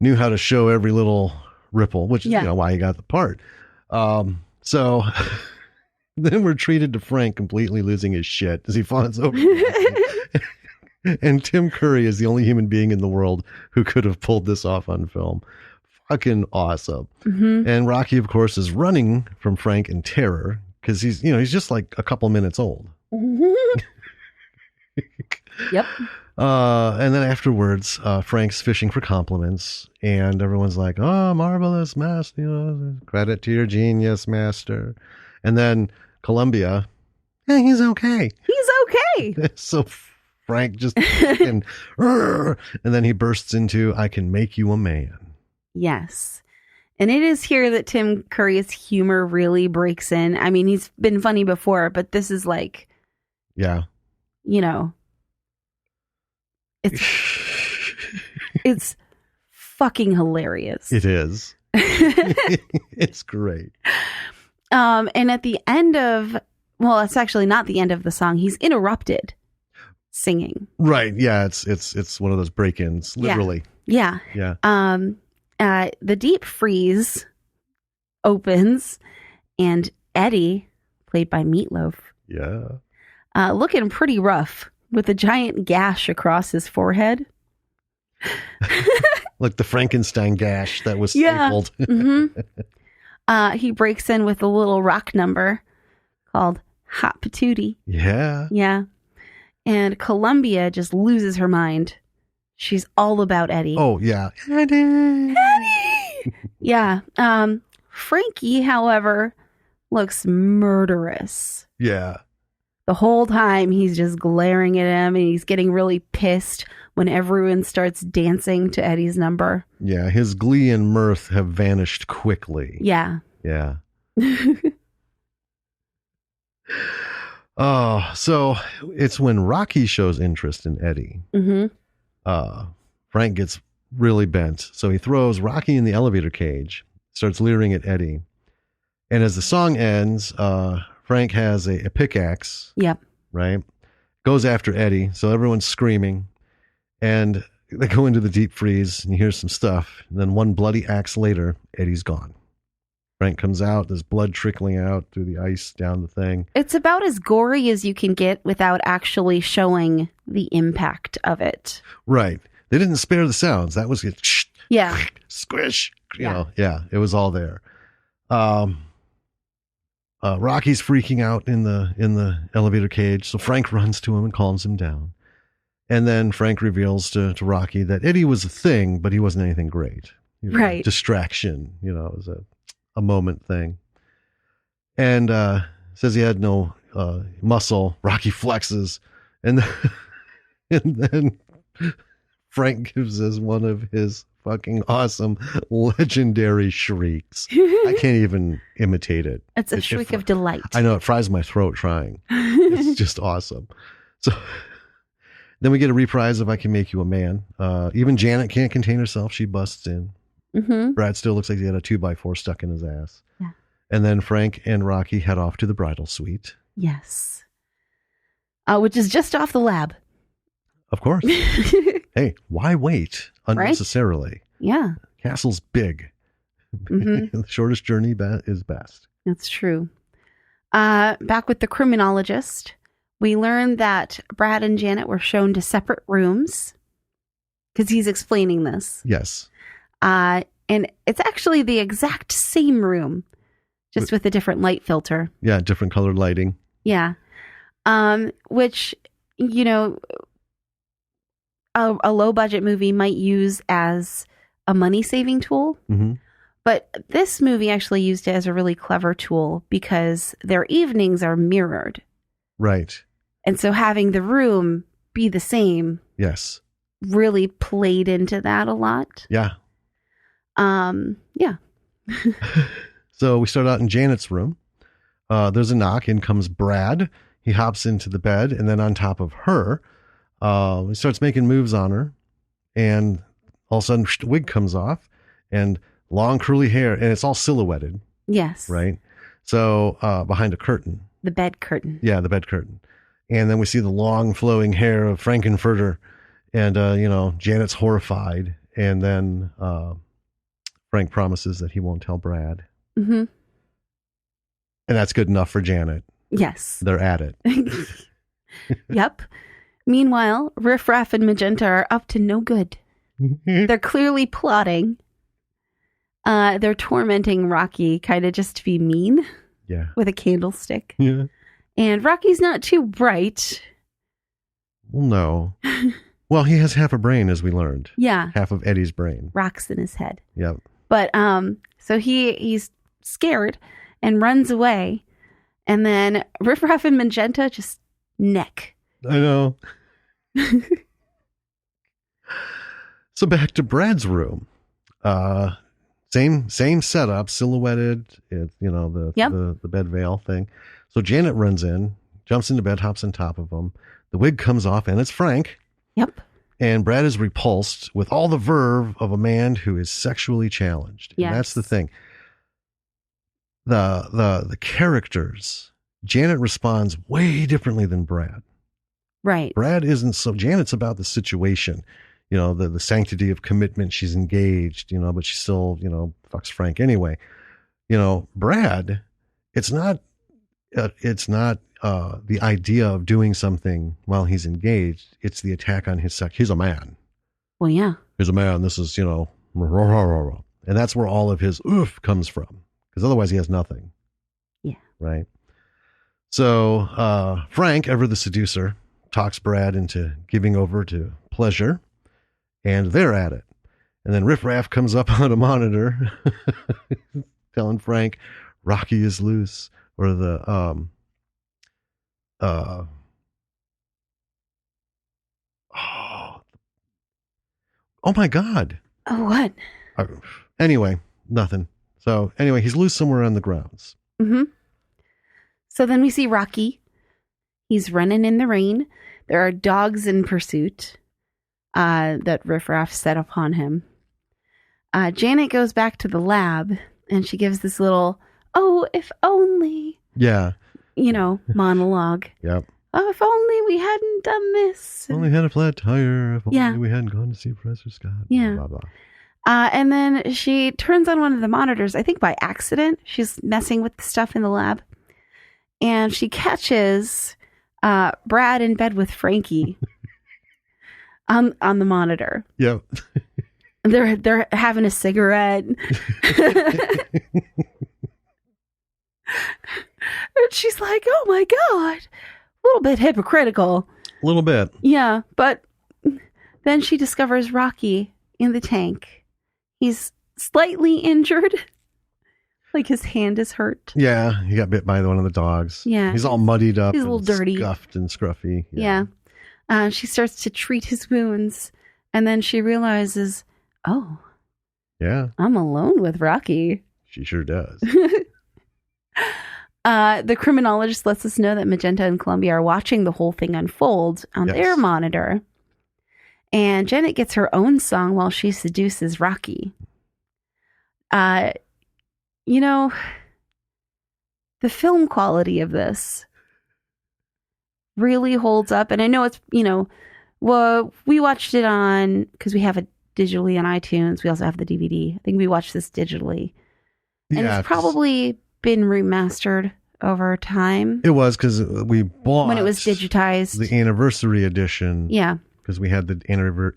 how to show every little ripple, which is why he got the part. So then we're treated to Frank completely losing his shit as he fawns over. And Tim Curry is the only human being in the world who could have pulled this off on film. Fucking awesome. Mm-hmm. And Rocky, of course, is running from Frank in terror because he's just like a couple minutes old. Yep. And then afterwards, Frank's fishing for compliments, and everyone's like, "Oh, marvelous, master! Credit to your genius, master." And then Columbia, "Hey, he's okay. He's okay." So Frank just and then he bursts into, "I can make you a man." Yes. And it is here that Tim Curry's humor really breaks in. I mean, he's been funny before, but this is like, yeah. It's fucking hilarious. It is. It's great. And at the end of, well, it's actually not the end of the song. He's interrupted singing. Right. Yeah. It's one of those break-ins, literally. Yeah. Yeah. The deep freeze opens, and Eddie, played by Meatloaf, looking pretty rough with a giant gash across his forehead. Like the Frankenstein gash that was stapled. Mm-hmm. He breaks in with a little rock number called Hot Patootie. Yeah. Yeah. And Columbia just loses her mind. She's all about Eddie. Oh, yeah. Eddie! Yeah. Frankie, however, looks murderous. Yeah. The whole time he's just glaring at him, and he's getting really pissed when everyone starts dancing to Eddie's number. Yeah, his glee and mirth have vanished quickly. Yeah. Yeah. Oh, so it's when Rocky shows interest in Eddie. Mm-hmm. Frank gets really bent. So he throws Rocky in the elevator cage, starts leering at Eddie. And as the song ends, Frank has a pickaxe. Yep. Right? Goes after Eddie. So everyone's screaming. And they go into the deep freeze and you hear some stuff. And then one bloody axe later, Eddie's gone. Frank comes out. There's blood trickling out through the ice down the thing. It's about as gory as you can get without actually showing the impact of it. Right. They didn't spare the sounds. That was yeah. Squish. it was all there. Rocky's freaking out in the elevator cage, so Frank runs to him and calms him down. And then Frank reveals to Rocky that Eddie was a thing, but he wasn't anything great. He was a distraction, it was a moment thing. And says he had no muscle. Rocky flexes, and then Frank gives us one of his fucking awesome, legendary shrieks. I can't even imitate it. It's a shriek of delight. I know, it fries my throat trying. It's just awesome. So then we get a reprise of I Can Make You a Man. Even Janet can't contain herself. She busts in. Mm-hmm. Brad still looks like he had a 2x4 stuck in his ass. Yeah. And then Frank and Rocky head off to the bridal suite. Yes. Which is just off the lab. Of course. Hey, why wait unnecessarily? Right? Yeah. Castle's big. Mm-hmm. The shortest journey is best. That's true. Back with the criminologist, we learned that Brad and Janet were shown to separate rooms because he's explaining this. Yes. And it's actually the exact same room, just with a different light filter. Yeah, different colored lighting. Yeah. Which, a low budget movie might use as a money saving tool. Mm-hmm. But this movie actually used it as a really clever tool because their evenings are mirrored. Right. And so having the room be the same. Yes. Really played into that a lot. Yeah. Yeah. So we start out in Janet's room. There's a knock. In comes Brad. He hops into the bed, and then on top of her, he starts making moves on her, and all of a sudden, the wig comes off, and long curly hair, and it's all silhouetted. Yes. Right. So behind a curtain. The bed curtain. Yeah, the bed curtain. And then we see the long flowing hair of Frankenfurter, and Janet's horrified, and then Frank promises that he won't tell Brad. Mm-hmm. And that's good enough for Janet. Yes. They're at it. Yep. Meanwhile, Riff Raff and Magenta are up to no good. They're clearly plotting. They're tormenting Rocky kind of just to be mean. Yeah. With a candlestick. Yeah. And Rocky's not too bright. Well, no. Well, he has half a brain, as we learned. Yeah. Half of Eddie's brain. Rocks in his head. Yep. But so he's scared and runs away. And then Riff Raff and Magenta just neck. I know. So back to Brad's room. Same setup, silhouetted. The bed veil thing. So Janet runs in, jumps into bed, hops on top of him. The wig comes off, and it's Frank. Yep. And Brad is repulsed with all the verve of a man who is sexually challenged. Yes. And that's the thing. The characters, Janet responds way differently than Brad. Right. Brad isn't so. Janet's about the situation, the sanctity of commitment. She's engaged, but she still, fucks Frank anyway. Brad, it's not the idea of doing something while he's engaged. It's the attack on his sex. He's a man. Well, yeah. He's a man. This is, and that's where all of his oof comes from. Because otherwise he has nothing. Yeah. Right. So Frank, ever the seducer, talks Brad into giving over to pleasure, and they're at it. And then Riff Raff comes up on a monitor telling Frank Rocky is loose, or the oh my God. Oh, what? Anyway, nothing. So anyway, he's loose somewhere on the grounds. Mm-hmm. So then we see Rocky. He's running in the rain. There are dogs in pursuit that Riff Raff set upon him. Janet goes back to the lab, and she gives this little, oh, if only, monologue. Yep. Oh, if only we hadn't done this. Only had a flat tire. If only we hadn't gone to see Professor Scott. Yeah. Blah, blah, blah. And then she turns on one of the monitors, I think by accident. She's messing with the stuff in the lab. And she catches Brad in bed with Frankie on the monitor. Yep. They're having a cigarette. And she's like, oh my God, a little bit hypocritical. A little bit. Yeah, but then she discovers Rocky in the tank. He's slightly injured. Like his hand is hurt. Yeah, he got bit by one of the dogs. Yeah. He's all muddied up. He's a little dirty. Scuffed and scruffy. Yeah. She starts to treat his wounds. And then she realizes, oh, yeah, I'm alone with Rocky. She sure does. The criminologist lets us know that Magenta and Columbia are watching the whole thing unfold on their monitor. And Janet gets her own song while she seduces Rocky. You know, the film quality of this really holds up. And I know it's, well, we watched it on, because we have it digitally on iTunes. We also have the DVD. I think we watched this digitally. And it's probably been remastered over time. It was, because we bought... when it was digitized. The anniversary edition. Yeah. Because we had the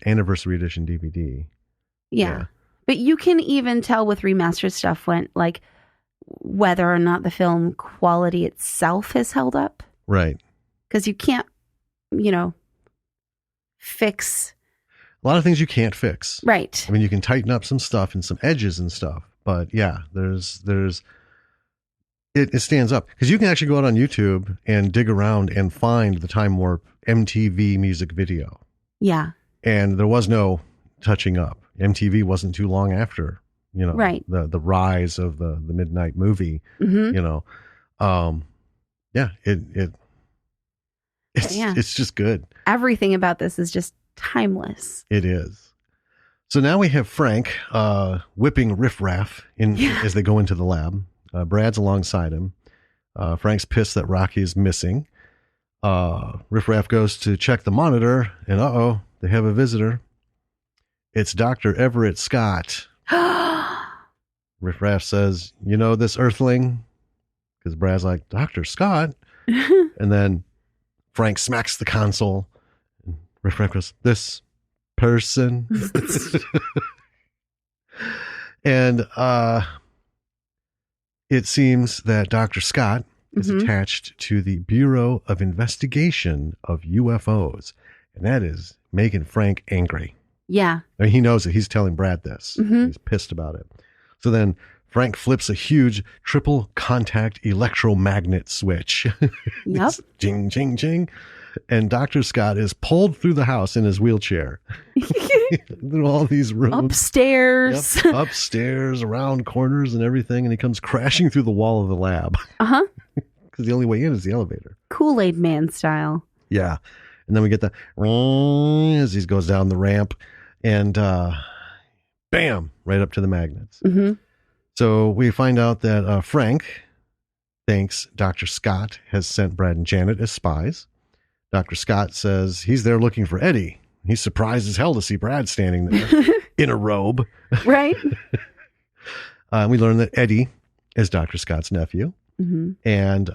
anniversary edition DVD. Yeah. But you can even tell with remastered stuff whether or not the film quality itself has held up. Right. Because you can't, fix. A lot of things you can't fix. Right. I mean, you can tighten up some stuff and some edges and stuff. But yeah, it stands up. Because you can actually go out on YouTube and dig around and find the Time Warp MTV music video. Yeah. And there was no touching up. MTV wasn't too long after, right. the rise of the midnight movie, Mm-hmm. It's just good. Everything about this is just timeless. It is. So now we have Frank whipping Riff Raff as they go into the lab. Brad's alongside him. Frank's pissed that Rocky is missing. Riff Raff goes to check the monitor, and they have a visitor. It's Dr. Everett Scott. Riff Raff says, "You know this Earthling?" Because Brad's like, "Dr. Scott?" And then Frank smacks the console. And Riff Raff goes, "This person?" And it seems that Dr. Scott is attached to the Bureau of Investigation of UFOs. And that is making Frank angry. Yeah. I mean, he knows it. He's telling Brad this. Mm-hmm. He's pissed about it. So then Frank flips a huge triple contact electromagnet switch. Yep. Jing, jing, jing. And Dr. Scott is pulled through the house in his wheelchair. Through all these rooms. Upstairs. Yep. Upstairs, around corners and everything. And he comes crashing through the wall of the lab. Uh-huh. Because the only way in is the elevator. Kool-Aid Man style. Yeah. And then we get the as he goes down the ramp. And bam, right up to the magnets. Mm-hmm. So we find out that Frank thinks Dr. Scott has sent Brad and Janet as spies. Dr. Scott says he's there looking for Eddie. He's surprised as hell to see Brad standing there in a robe. Right. We learn that Eddie is Dr. Scott's nephew. Mm-hmm. And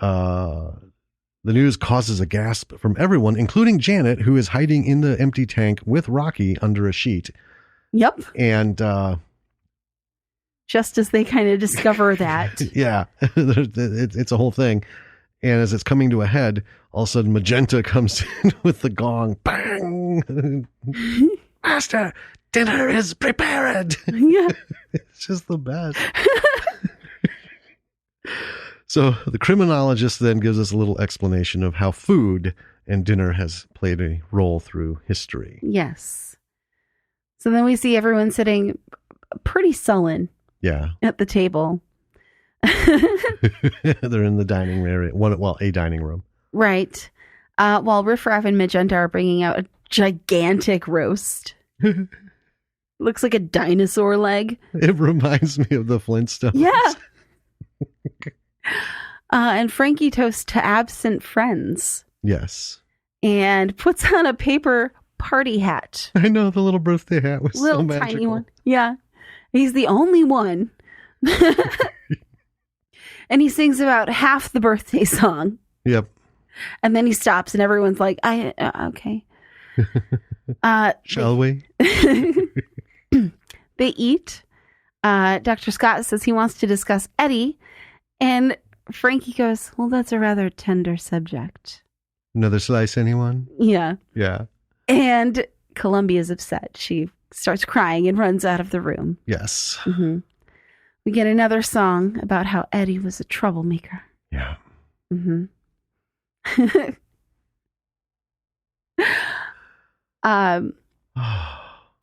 the news causes a gasp from everyone, including Janet, who is hiding in the empty tank with Rocky under a sheet. Yep. And just as they kind of discover that. Yeah, it's a whole thing. And as it's coming to a head, all of a sudden Magenta comes in with the gong. Bang! Master, dinner is prepared. Yeah. It's just the best. So the criminologist then gives us a little explanation of how food and dinner has played a role through history. Yes. So then we see everyone sitting pretty sullen. Yeah. At the table. They're in the dining area. A dining room. Right. While Riff Raff and Magenta are bringing out a gigantic roast. Looks like a dinosaur leg. It reminds me of the Flintstones. Yeah. And Frankie toasts to absent friends. Yes. And puts on a paper party hat. I know, the little birthday hat was little so magical. Tiny one. Yeah. He's the only one. And he sings about half the birthday song. Yep. And then he stops and everyone's like, okay. Shall we? They eat. Dr. Scott says he wants to discuss Eddie. And Frankie goes, well, that's a rather tender subject. Another slice, anyone? Yeah. Yeah. And Columbia's upset. She starts crying and runs out of the room. Yes. Mm-hmm. We get another song about how Eddie was a troublemaker. Yeah. Mm-hmm.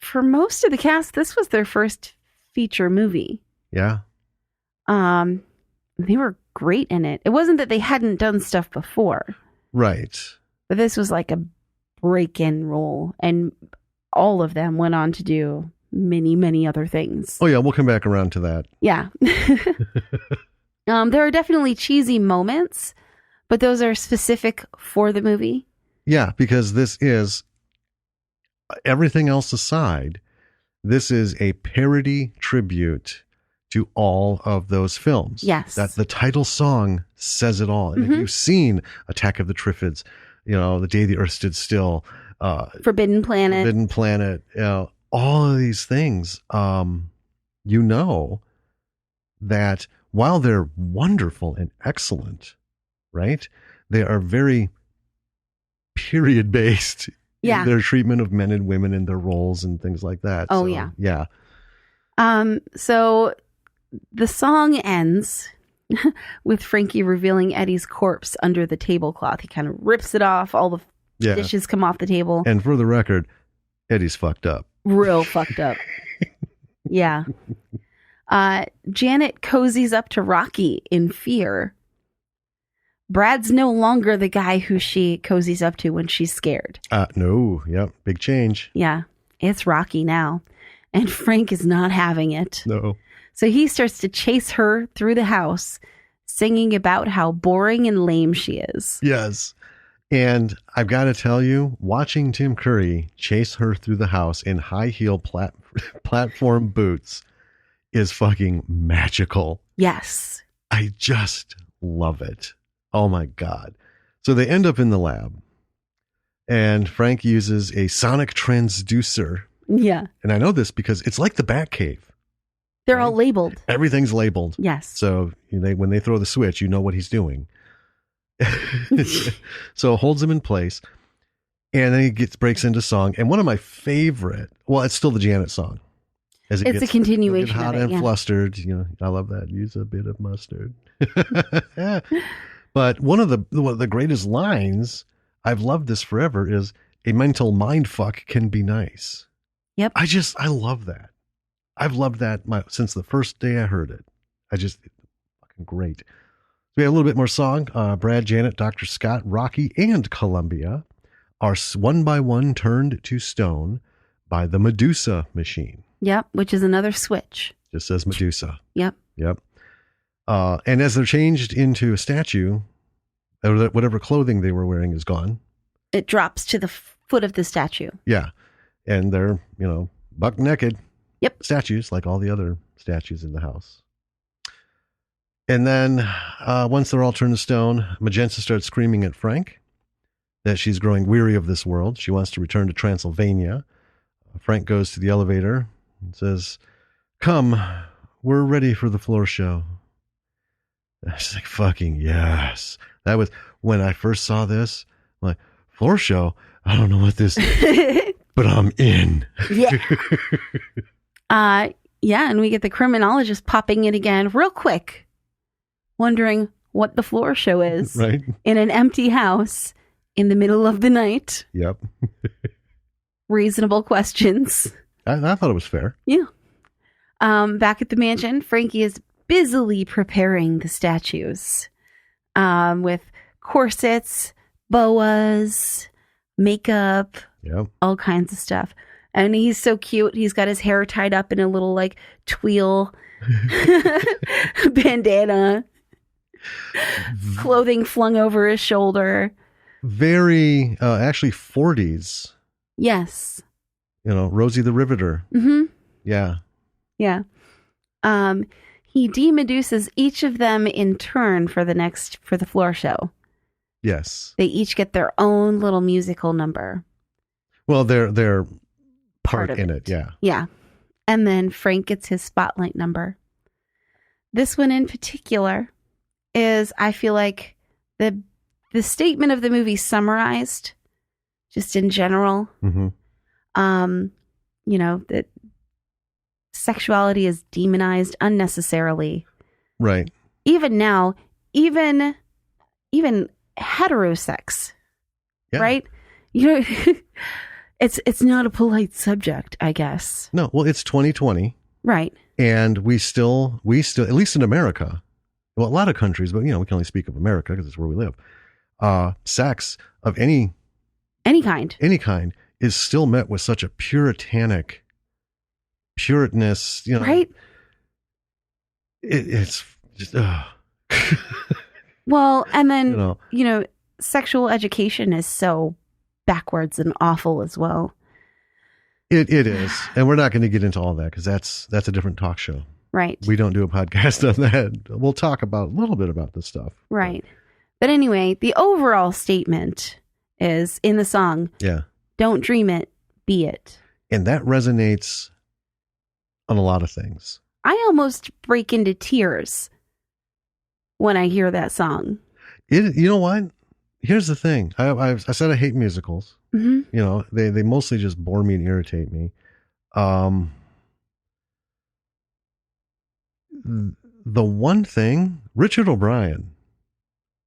For most of the cast, this was their first feature movie. Yeah. They were great in it. It wasn't that they hadn't done stuff before. Right. But this was like a break-in role, and all of them went on to do many, many other things. Oh, yeah, we'll come back around to that. Yeah. There are definitely cheesy moments, but those are specific for the movie. Yeah, because this is, everything else aside, this is a parody tribute to all of those films. Yes. That the title song says it all. And if you've seen Attack of the Triffids, The Day the Earth Stood Still, Forbidden Planet, all of these things, that while they're wonderful and excellent, right, they are very period based. Yeah. In their treatment of men and women and their roles and things like that. Oh, so, yeah. Yeah. So the song ends with Frankie revealing Eddie's corpse under the tablecloth. He kind of rips it off. All the dishes come off the table. And for the record, Eddie's fucked up. Real fucked up. Yeah. Janet cozies up to Rocky in fear. Brad's no longer the guy who she cozies up to when she's scared. No. Yep. Big change. Yeah. It's Rocky now. And Frank is not having it. No. So he starts to chase her through the house, singing about how boring and lame she is. Yes. And I've got to tell you, watching Tim Curry chase her through the house in high heel platform boots is fucking magical. Yes. I just love it. Oh my God. So they end up in the lab and Frank uses a sonic transducer. Yeah. And I know this because it's like the Batcave. They're all labeled. Everything's labeled. Yes. So when they throw the switch, you know what he's doing. So holds him in place. And then he breaks into song. And one of my favorite, well, it's still the Janet song. It's a continuation hot of it, and flustered. I love that. Use a bit of mustard. But one of the greatest lines, I've loved this forever, is a mental mind fuck can be nice. Yep. I love that. I've loved that since the first day I heard it. Fucking great. So we have a little bit more song. Brad, Janet, Dr. Scott, Rocky, and Columbia are one by one turned to stone by the Medusa machine. Yep, which is another switch. Just says Medusa. Yep. And as they're changed into a statue, whatever clothing they were wearing is gone. It drops to the foot of the statue. Yeah. And they're, buck naked. Yep. Statues, like all the other statues in the house. And then once they're all turned to stone, Magenta starts screaming at Frank that she's growing weary of this world. She wants to return to Transylvania. Frank goes to the elevator and says, "Come, we're ready for the floor show." She's like, fucking yes. That was when I first saw this. I'm like, floor show? I don't know what this is, but I'm in. Yeah. Yeah, and we get the criminologist popping in again real quick, wondering what the floor show is. Right. In an empty house in the middle of the night. Yep. Reasonable questions. I thought it was fair. Yeah. Back at the mansion, Frankie is busily preparing the statues with corsets, boas, makeup, all kinds of stuff. And he's so cute. He's got his hair tied up in a little tweel bandana, clothing flung over his shoulder. Very, actually 40s. Yes. Rosie the Riveter. Mm-hmm. Yeah. Yeah. He demeduces each of them in turn for the floor show. Yes. They each get their own little musical number. Well, they're Part part of in it. Yeah. Yeah. and then Frank gets his spotlight number. This one in particular is, I feel like, the statement of the movie summarized, just in general. Mm-hmm. That sexuality is demonized unnecessarily. Right. Even now, even heterosex, Yeah. right? It's not a polite subject, I guess. No, well, it's 2020. Right. And we still, at least in America, well, a lot of countries, but we can only speak of America because it's where we live. Sex of any kind is still met with such a puritanic puriteness, right? It's just, well, and then, sexual education is so backwards and awful as well. It is. And we're not going to get into all that because that's a different talk show. Right. We don't do a podcast on that. We'll talk about a little bit about this stuff. Right. But anyway, the overall statement is in the song. Yeah. Don't dream it, be it. And that resonates on a lot of things. I almost break into tears when I hear that song. You know what? Here's the thing. I said I hate musicals. Mm-hmm. They mostly just bore me and irritate me. The one thing, Richard O'Brien,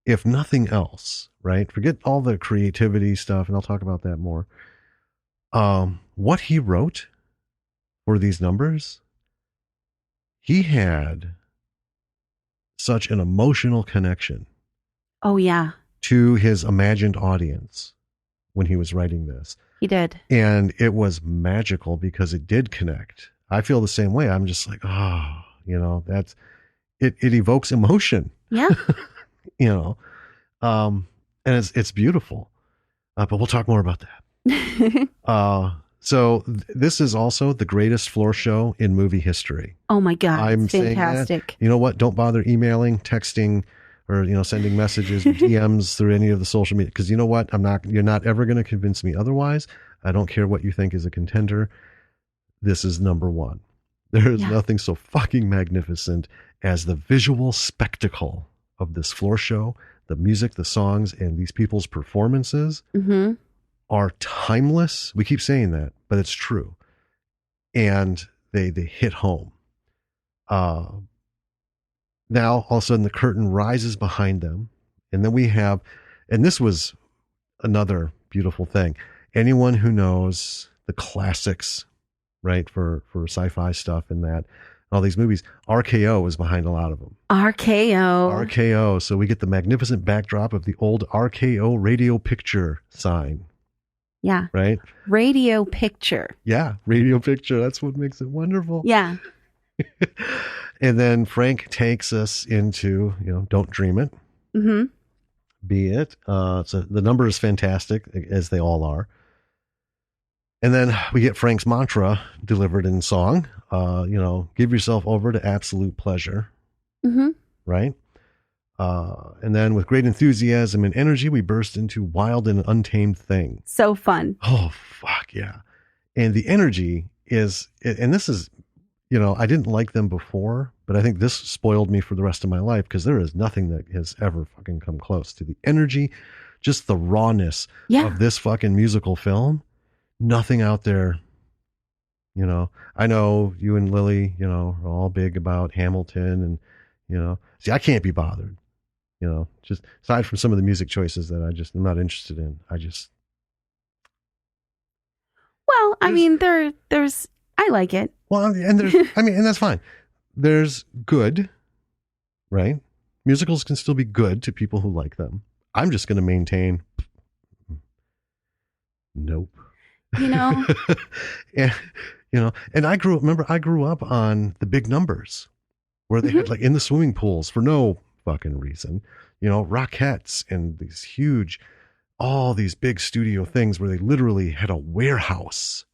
if nothing else, right? Forget all the creativity stuff, and I'll talk about that more. What he wrote for these numbers, he had such an emotional connection. Oh, yeah. To his imagined audience when he was writing this. He did. And it was magical because it did connect. I feel the same way. I'm just like, that's it evokes emotion. Yeah. And it's beautiful. But we'll talk more about that. So this is also the greatest floor show in movie history. Oh my God. I'm fantastic. Saying that. You know what? Don't bother emailing, texting, or sending messages, DMs through any of the social media, because you know what? You're not ever going to convince me otherwise. I don't care what you think is a contender. This is number one. There is nothing so fucking magnificent as the visual spectacle of this floor show. The music, the songs, and these people's performances are timeless. We keep saying that, but it's true. And they hit home. Now, all of a sudden, the curtain rises behind them. And then we have, and this was another beautiful thing. Anyone who knows the classics, right, for sci-fi stuff and that, all these movies, RKO is behind a lot of them. RKO. So we get the magnificent backdrop of the old RKO radio picture sign. Yeah. Right? Radio picture. Yeah, radio picture. That's what makes it wonderful. Yeah. And then Frank takes us into, Don't Dream It. Mm-hmm. Be it. So the number is fantastic, as they all are. And then we get Frank's mantra delivered in song. Give yourself over to absolute pleasure. Mm-hmm. Right? And then with great enthusiasm and energy, we burst into wild and untamed thing. So fun. Oh, fuck yeah. And the energy is, and this is, I didn't like them before, but I think this spoiled me for the rest of my life because there is nothing that has ever fucking come close to the energy, just the rawness of this fucking musical film. Nothing out there. I know you and Lily, are all big about Hamilton and, see, I can't be bothered, just aside from some of the music choices that I'm not interested in. Well, I mean, there's, I like it. Well, and there's, and that's fine. There's good, right? Musicals can still be good to people who like them. I'm just going to maintain, nope. And, and I grew up on the big numbers where they had like in the swimming pools for no fucking reason, Rockettes and these huge, all these big studio things where they literally had a warehouse,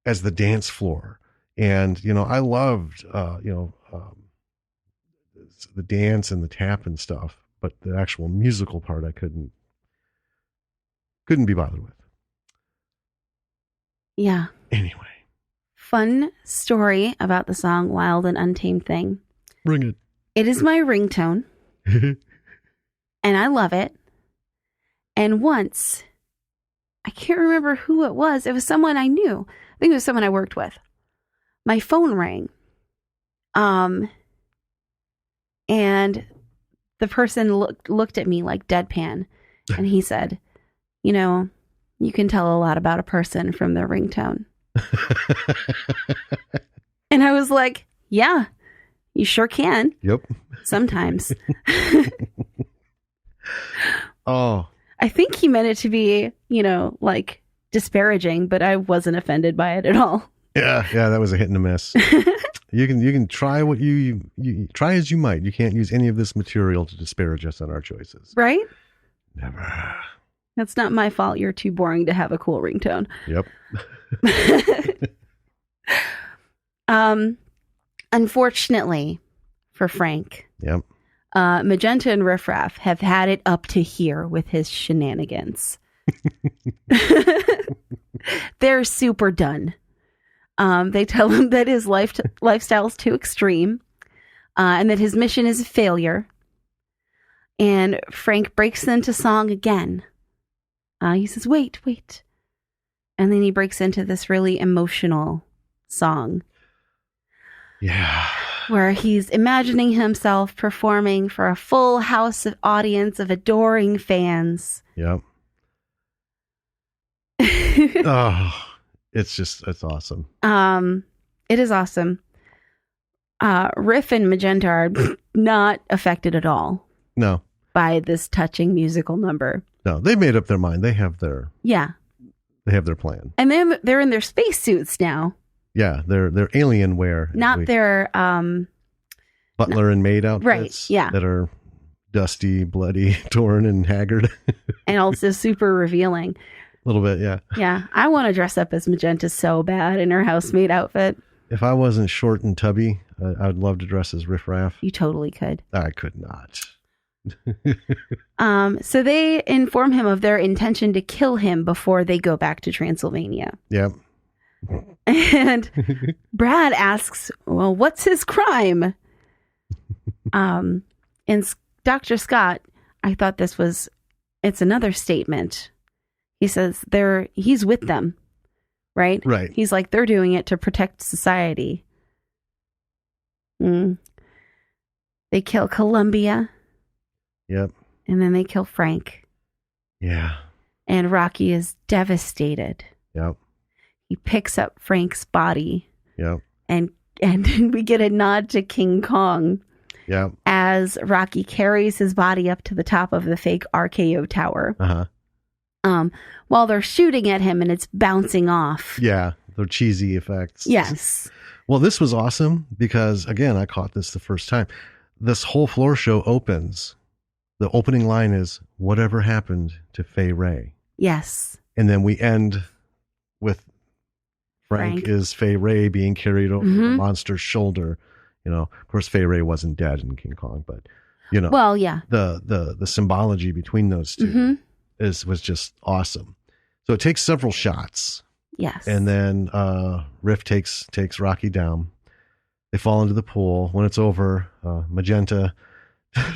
as the dance floor. And, I loved, the dance and the tap and stuff, but the actual musical part, I couldn't be bothered with. Yeah. Anyway, fun story about the song Wild and Untamed Thing. Bring it. It is my ringtone, and I love it. And once, I can't remember who it was. It was someone I knew. I think it was someone I worked with. My phone rang. And the person looked at me like deadpan, and he said, you know, you can tell a lot about a person from their ringtone. And I was like, yeah, you sure can. Yep. Sometimes. Oh. I think he meant it to be, you know, like disparaging, but I wasn't offended by it at all. Yeah, that was a hit and a miss. You can try what you try as you might. You can't use any of this material to disparage us on our choices. Right? Never. That's not my fault. You're too boring to have a cool ringtone. Yep. Unfortunately for Frank, Yep. Magenta and Riff Raff have had it up to here with his shenanigans. They're super done. They tell him that his lifestyle is too extreme, and that his mission is a failure. And Frank breaks into song again. He says, wait. And then he breaks into this really emotional song. Yeah. Where he's imagining himself performing for a full house of audience of adoring fans. Yep. Oh, it's awesome. It is awesome. Riff and Magenta are not affected at all. No. By this touching musical number. No, they've made up their mind. They have their plan. And then they're in their spacesuits now. Yeah, they're alien wear. Not their butler and maid outfits. Right, yeah. That are dusty, bloody, torn, and haggard. And also super revealing. A little bit, yeah. Yeah, I want to dress up as Magenta so bad in her housemaid outfit. If I wasn't short and tubby, I'd love to dress as Riff Raff. You totally could. I could not. So they inform him of their intention to kill him before they go back to Transylvania. Yep. And Brad asks, well, what's his crime? And Dr. Scott, I thought it's another statement. He says he's with them, right? Right. He's like, they're doing it to protect society. They kill Columbia. Yep. And then they kill Frank. Yeah. And Rocky is devastated. Yep. He picks up Frank's body. Yep. And we get a nod to King Kong. Yep. As Rocky carries his body up to the top of the fake RKO tower. Uh-huh. While they're shooting at him and it's bouncing off. Yeah. The cheesy effects. Yes. Well, this was awesome because, again, I caught this the first time. This whole floor show opens. The opening line is, whatever happened to Fay Ray? Yes. And then we end with Frank is Fay Ray being carried over the monster's shoulder. You know, of course, Fay Ray wasn't dead in King Kong, but, you know. Well, yeah. The symbology between those two was just awesome. So it takes several shots. Yes. And then Riff takes Rocky down. They fall into the pool. When it's over, Magenta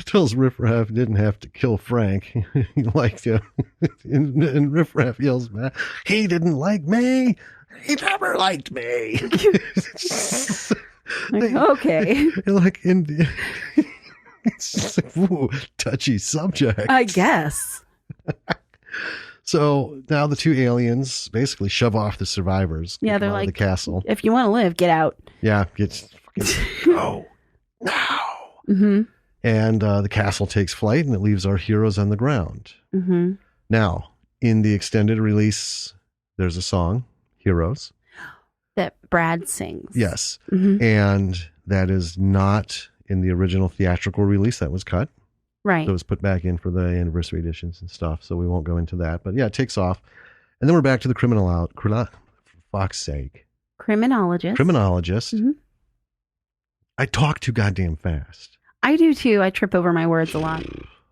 tells Riff Raff didn't have to kill Frank. He liked him. And Riff Raff yells back, he didn't like me. He never liked me. Okay. It's just like, ooh, touchy subject. I guess. So now the two aliens basically shove off the survivors. Yeah, they're out of like, the castle. If you want to live, get out. Yeah, go now. And the castle takes flight, and it leaves our heroes on the ground. Now, in the extended release, there's a song, Heroes. That Brad sings. Yes. And that is not in the original theatrical release. That was cut. Right. So it was put back in for the anniversary editions and stuff. So we won't go into that. But yeah, it takes off. And then we're back to the for fuck's sake. Criminologist. I talk too goddamn fast. I do too. I trip over my words a lot.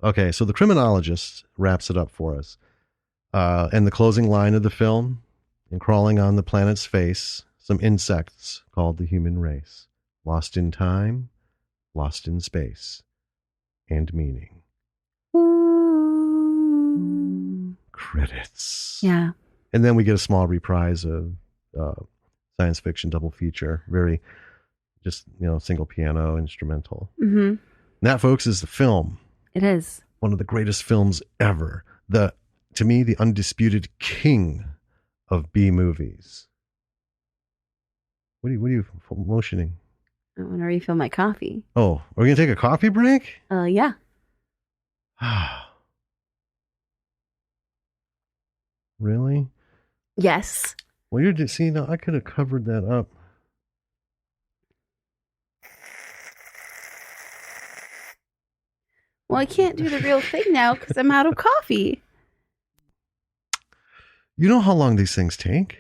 Okay, so the criminologist wraps it up for us. And the closing line of the film, in crawling on the planet's face, some insects called the human race, lost in time, lost in space, and meaning. Ooh. Credits. Yeah. And then we get a small reprise of science fiction double feature. Very just, single piano instrumental. Mm-hmm. And that, folks, is the film. It is. One of the greatest films ever. To me, the undisputed king of B movies. What are you motioning? I want to refill my coffee. Oh, are we going to take a coffee break? Yeah. Really? Yes. Well, now I could have covered that up. Well, I can't do the real thing now because I'm out of coffee. You know how long these things take?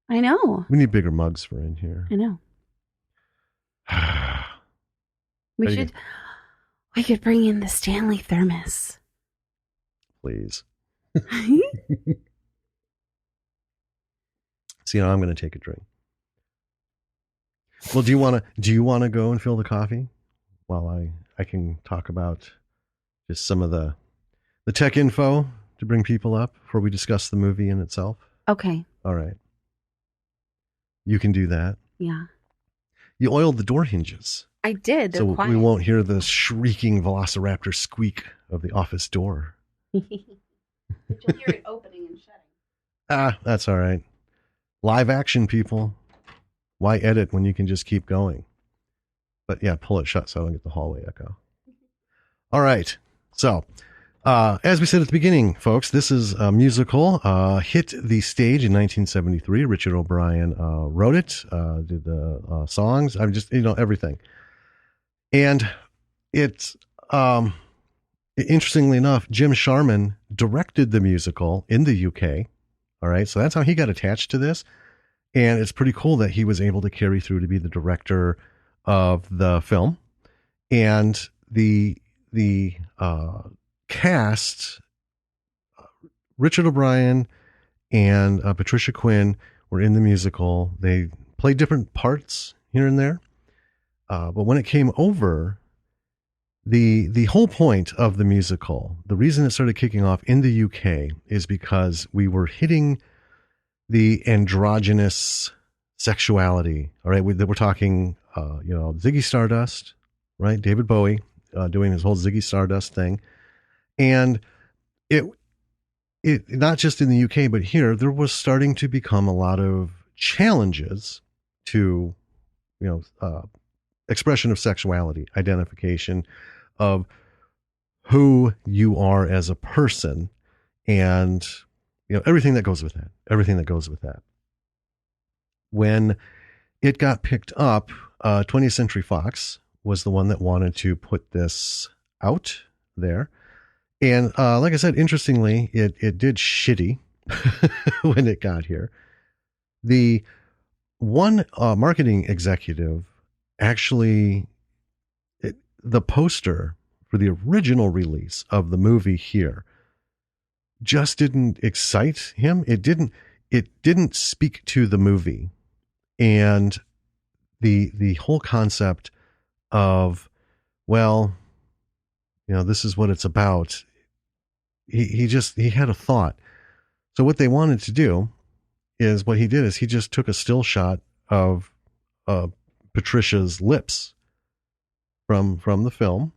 I know. We need bigger mugs for in here. I know. We could bring in the Stanley thermos. Please. See, now I'm going to take a drink. Well, do you want to go and fill the coffee while I can talk about just some of the tech info to bring people up before we discuss the movie in itself? Okay. All right. You can do that. Yeah. You oiled the door hinges. I did. They're so quiet. We won't hear the shrieking velociraptor squeak of the office door. But you'll hear it opening and shutting. That's all right. Live action, people. Why edit when you can just keep going? But yeah, pull it shut so I don't get the hallway echo. All right. So, as we said at the beginning, folks, this is a musical. Hit the stage in 1973. Richard O'Brien wrote it, did the songs. I'm just, everything. And it's, interestingly enough, Jim Sharman directed the musical in the UK. All right. So that's how he got attached to this. And it's pretty cool that he was able to carry through to be the director of the film. And the cast, Richard O'Brien and Patricia Quinn were in the musical. They played different parts here and there. But when it came over, the whole point of the musical, the reason it started kicking off in the UK is because we were hitting the androgynous sexuality. All right. We're talking, Ziggy Stardust, right? David Bowie doing his whole Ziggy Stardust thing. And it not just in the UK, but here, there was starting to become a lot of challenges to, expression of sexuality, identification of who you are as a person, and everything that goes with that. When it got picked up, 20th Century Fox was the one that wanted to put this out there. And like I said, interestingly, it did shitty when it got here. The one marketing executive actually, the poster for the original release of the movie here just didn't excite him. It didn't speak to the movie and the whole concept of, this is what it's about. He had a thought. So what they wanted to do is he just took a still shot of Patricia's lips from the film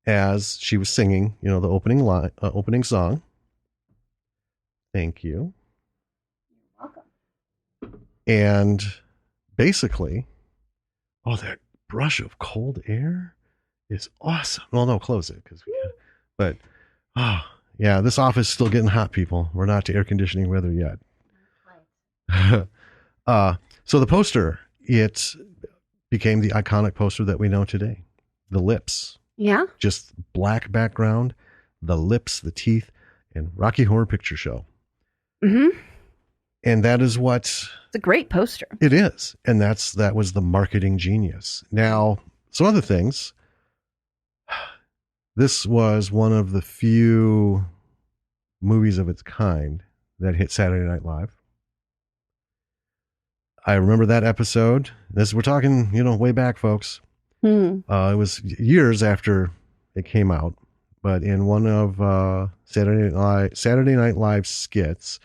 as she was singing, the opening song. Thank you. You're welcome. And basically, that brush of cold air is awesome. Well, no, close it because we can. But yeah, this office is still getting hot, people. We're not to air conditioning weather yet. So the poster, it became the iconic poster that we know today. The lips. Yeah. Just black background, the lips, the teeth, and Rocky Horror Picture Show. Mm-hmm. And that is what it's a great poster. It is. And that was the marketing genius. Now, some other things. This was one of the few movies of its kind that hit Saturday Night Live. I remember that episode. We're talking, way back, folks. Hmm. It was years after it came out, but in one of Saturday Night Live skits,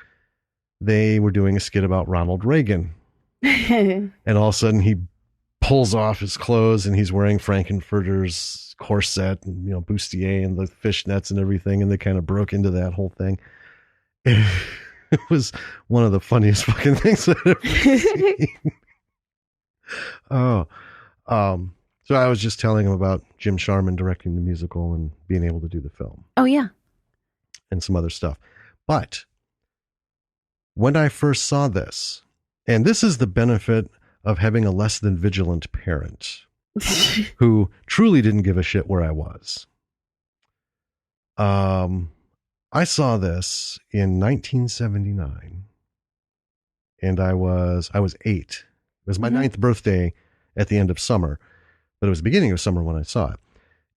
they were doing a skit about Ronald Reagan, and all of a sudden he pulls off his clothes and he's wearing Frankenfurter's corset and bustier and the fishnets and everything, and they kind of broke into that whole thing. It was one of the funniest fucking things I've ever seen. Oh, so I was just telling him about Jim Sharman directing the musical and being able to do the film. Oh, yeah. And some other stuff. But when I first saw this, and this is the benefit of having a less than vigilant parent who truly didn't give a shit where I was. I saw this in 1979, and I was 8. It was my 9th birthday at the end of summer, but it was the beginning of summer when I saw it.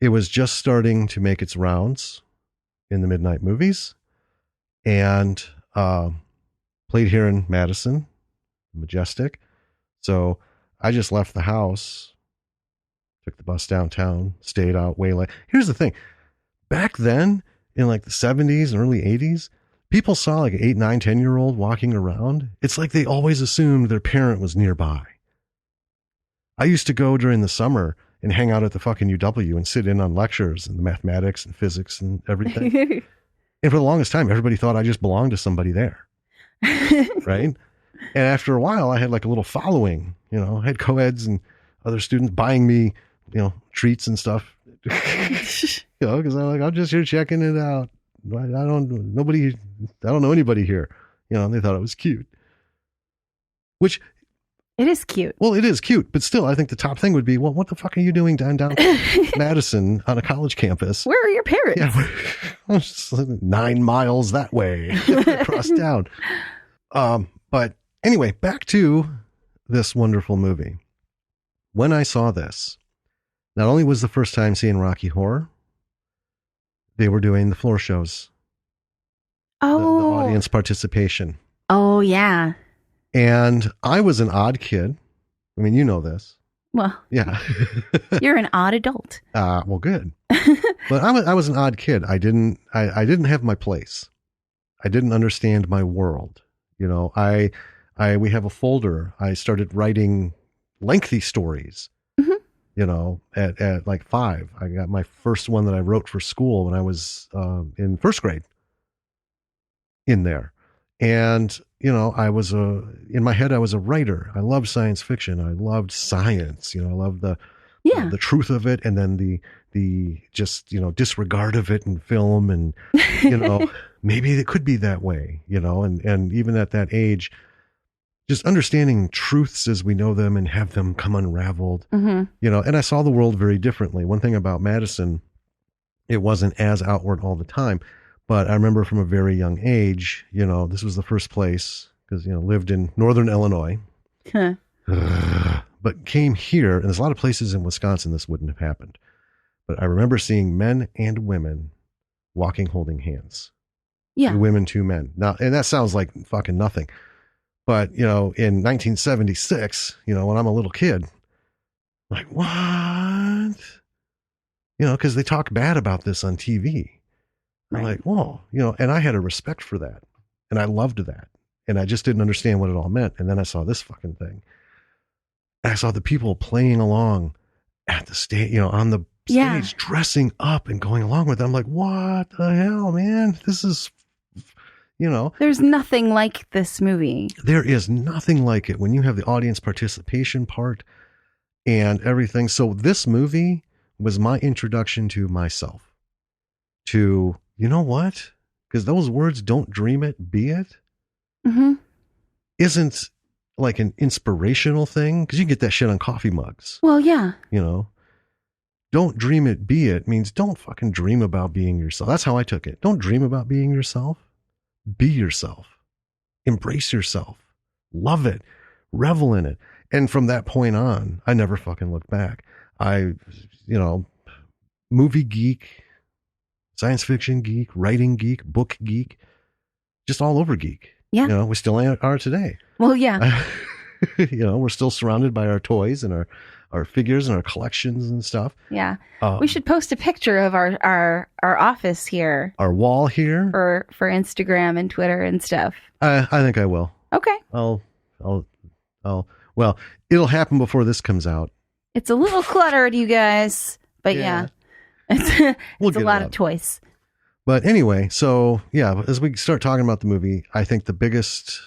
It was just starting to make its rounds in the midnight movies, and played here in Madison, Majestic. So I just left the house, took the bus downtown, stayed out way late. Here's the thing. Back then, in like the 70s and early 80s, people saw like an 8, 9, 10-year-old walking around. It's like they always assumed their parent was nearby. I used to go during the summer and hang out at the fucking UW and sit in on lectures and the mathematics and physics and everything. And for the longest time, everybody thought I just belonged to somebody there. Right? And after a while, I had like a little following, I had co-eds and other students buying me, treats and stuff. Because I'm just here checking it out. I don't know anybody here. They thought it was cute. Which, it is cute. Well, it is cute, but still, I think the top thing would be, well, what the fuck are you doing down Madison on a college campus? Where are your parents? Yeah, just 9 miles that way across town. But anyway, back to this wonderful movie. When I saw this, not only was the first time seeing Rocky Horror, they were doing the floor shows. Oh. The audience participation. Oh, yeah. And I was an odd kid. I mean, you know this. Well, yeah. You're an odd adult. Well, good. But I was an odd kid. I didn't have my place. I didn't understand my world. We have a folder. I started writing lengthy stories. At like 5, I got my first one that I wrote for school when I was in first grade in there. And, I was in my head, I was a writer. I loved science fiction. I loved science. I loved the truth of it. And then the just, disregard of it in film. And, maybe it could be that way, and even at that age, just understanding truths as we know them and have them come unraveled, and I saw the world very differently. One thing about Madison, it wasn't as outward all the time, but I remember from a very young age, this was the first place because, lived in Northern Illinois, but came here, and there's a lot of places in Wisconsin this wouldn't have happened. But I remember seeing men and women walking, holding hands. Yeah. 2 women, 2 men. Now, and that sounds like fucking nothing. But, in 1976, when I'm a little kid, like, what? Because they talk bad about this on TV. I'm like, whoa, and I had a respect for that. And I loved that. And I just didn't understand what it all meant. And then I saw this fucking thing. And I saw the people playing along at the stage, on the stage, dressing up and going along with it. I'm like, what the hell, man? This is, There's nothing like this movie. There is nothing like it when you have the audience participation part and everything. So this movie was my introduction to myself. To, you know what? Because those words, don't dream it, be it, isn't like an inspirational thing. Because you can get that shit on coffee mugs. Well, yeah. Don't dream it, be it means don't fucking dream about being yourself. That's how I took it. Don't dream about being yourself. Be yourself. Embrace yourself. Love it. Revel in it. And from that point on, I never fucking looked back. Movie geek, science fiction geek, writing geek, book geek, just all over geek. Yeah. We still are today. Well, yeah. We're still surrounded by our toys and our figures and our collections and stuff. Yeah. We should post a picture of our office here. Our wall here. For Instagram and Twitter and stuff. I think I will. Okay. Well, it'll happen before this comes out. It's a little cluttered, you guys. But yeah. It's a lot of toys. But anyway, so yeah, as we start talking about the movie, I think the biggest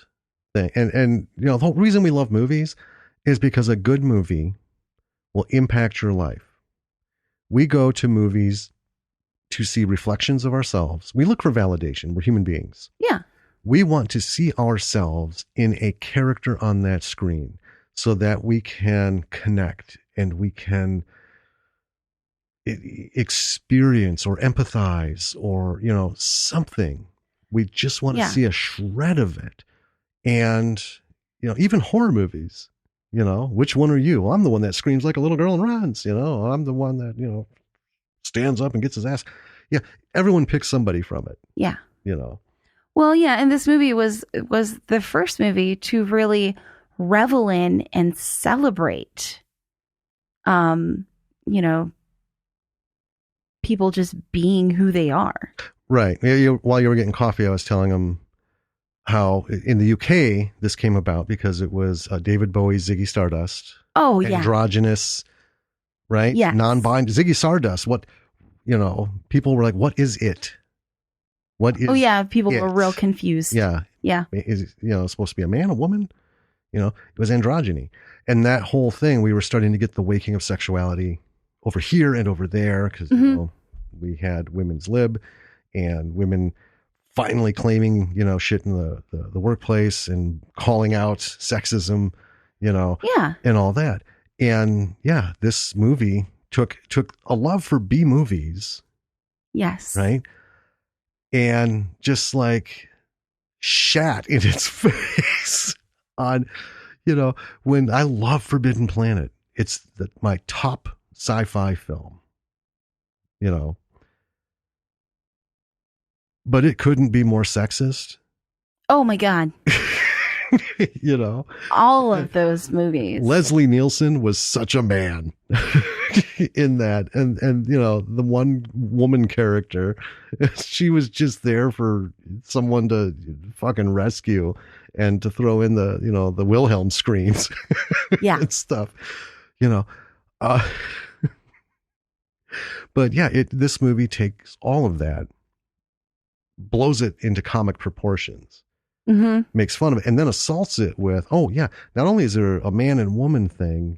thing, and the whole reason we love movies is because a good movie will impact your life. We go to movies to see reflections of ourselves. We look for validation. We're human beings. Yeah. We want to see ourselves in a character on that screen so that we can connect and we can experience or empathize or, something. We just want to see a shred of it. And, even horror movies, which one are you? Well, I'm the one that screams like a little girl and runs, I'm the one that, stands up and gets his ass. Yeah. Everyone picks somebody from it. Yeah. Well, yeah. And this movie was the first movie to really revel in and celebrate, people just being who they are. Right. While you were getting coffee, I was telling them how in the UK this came about because it was David Bowie's Ziggy Stardust. Oh, yeah. Androgynous, right? Yeah. Non-binary. Ziggy Stardust. What, people were like, what is it? What is? Oh, yeah. People were real confused. Yeah. Yeah. Is supposed to be a man, a woman? It was androgyny. And that whole thing, we were starting to get the waking of sexuality over here and over there because, we had women's lib and women finally claiming, shit in the workplace and calling out sexism, and all that. And yeah, this movie took a love for B movies. Yes. Right. And just like shat in its face on, when I love Forbidden Planet, it's my top sci-fi film, but it couldn't be more sexist. Oh my God. All of those movies. Leslie Nielsen was such a man in that. And, the one woman character, she was just there for someone to fucking rescue and to throw in the Wilhelm screams and stuff, but yeah, this movie takes all of that, blows it into comic proportions, makes fun of it, and then assaults it with, oh yeah, not only is there a man and woman thing,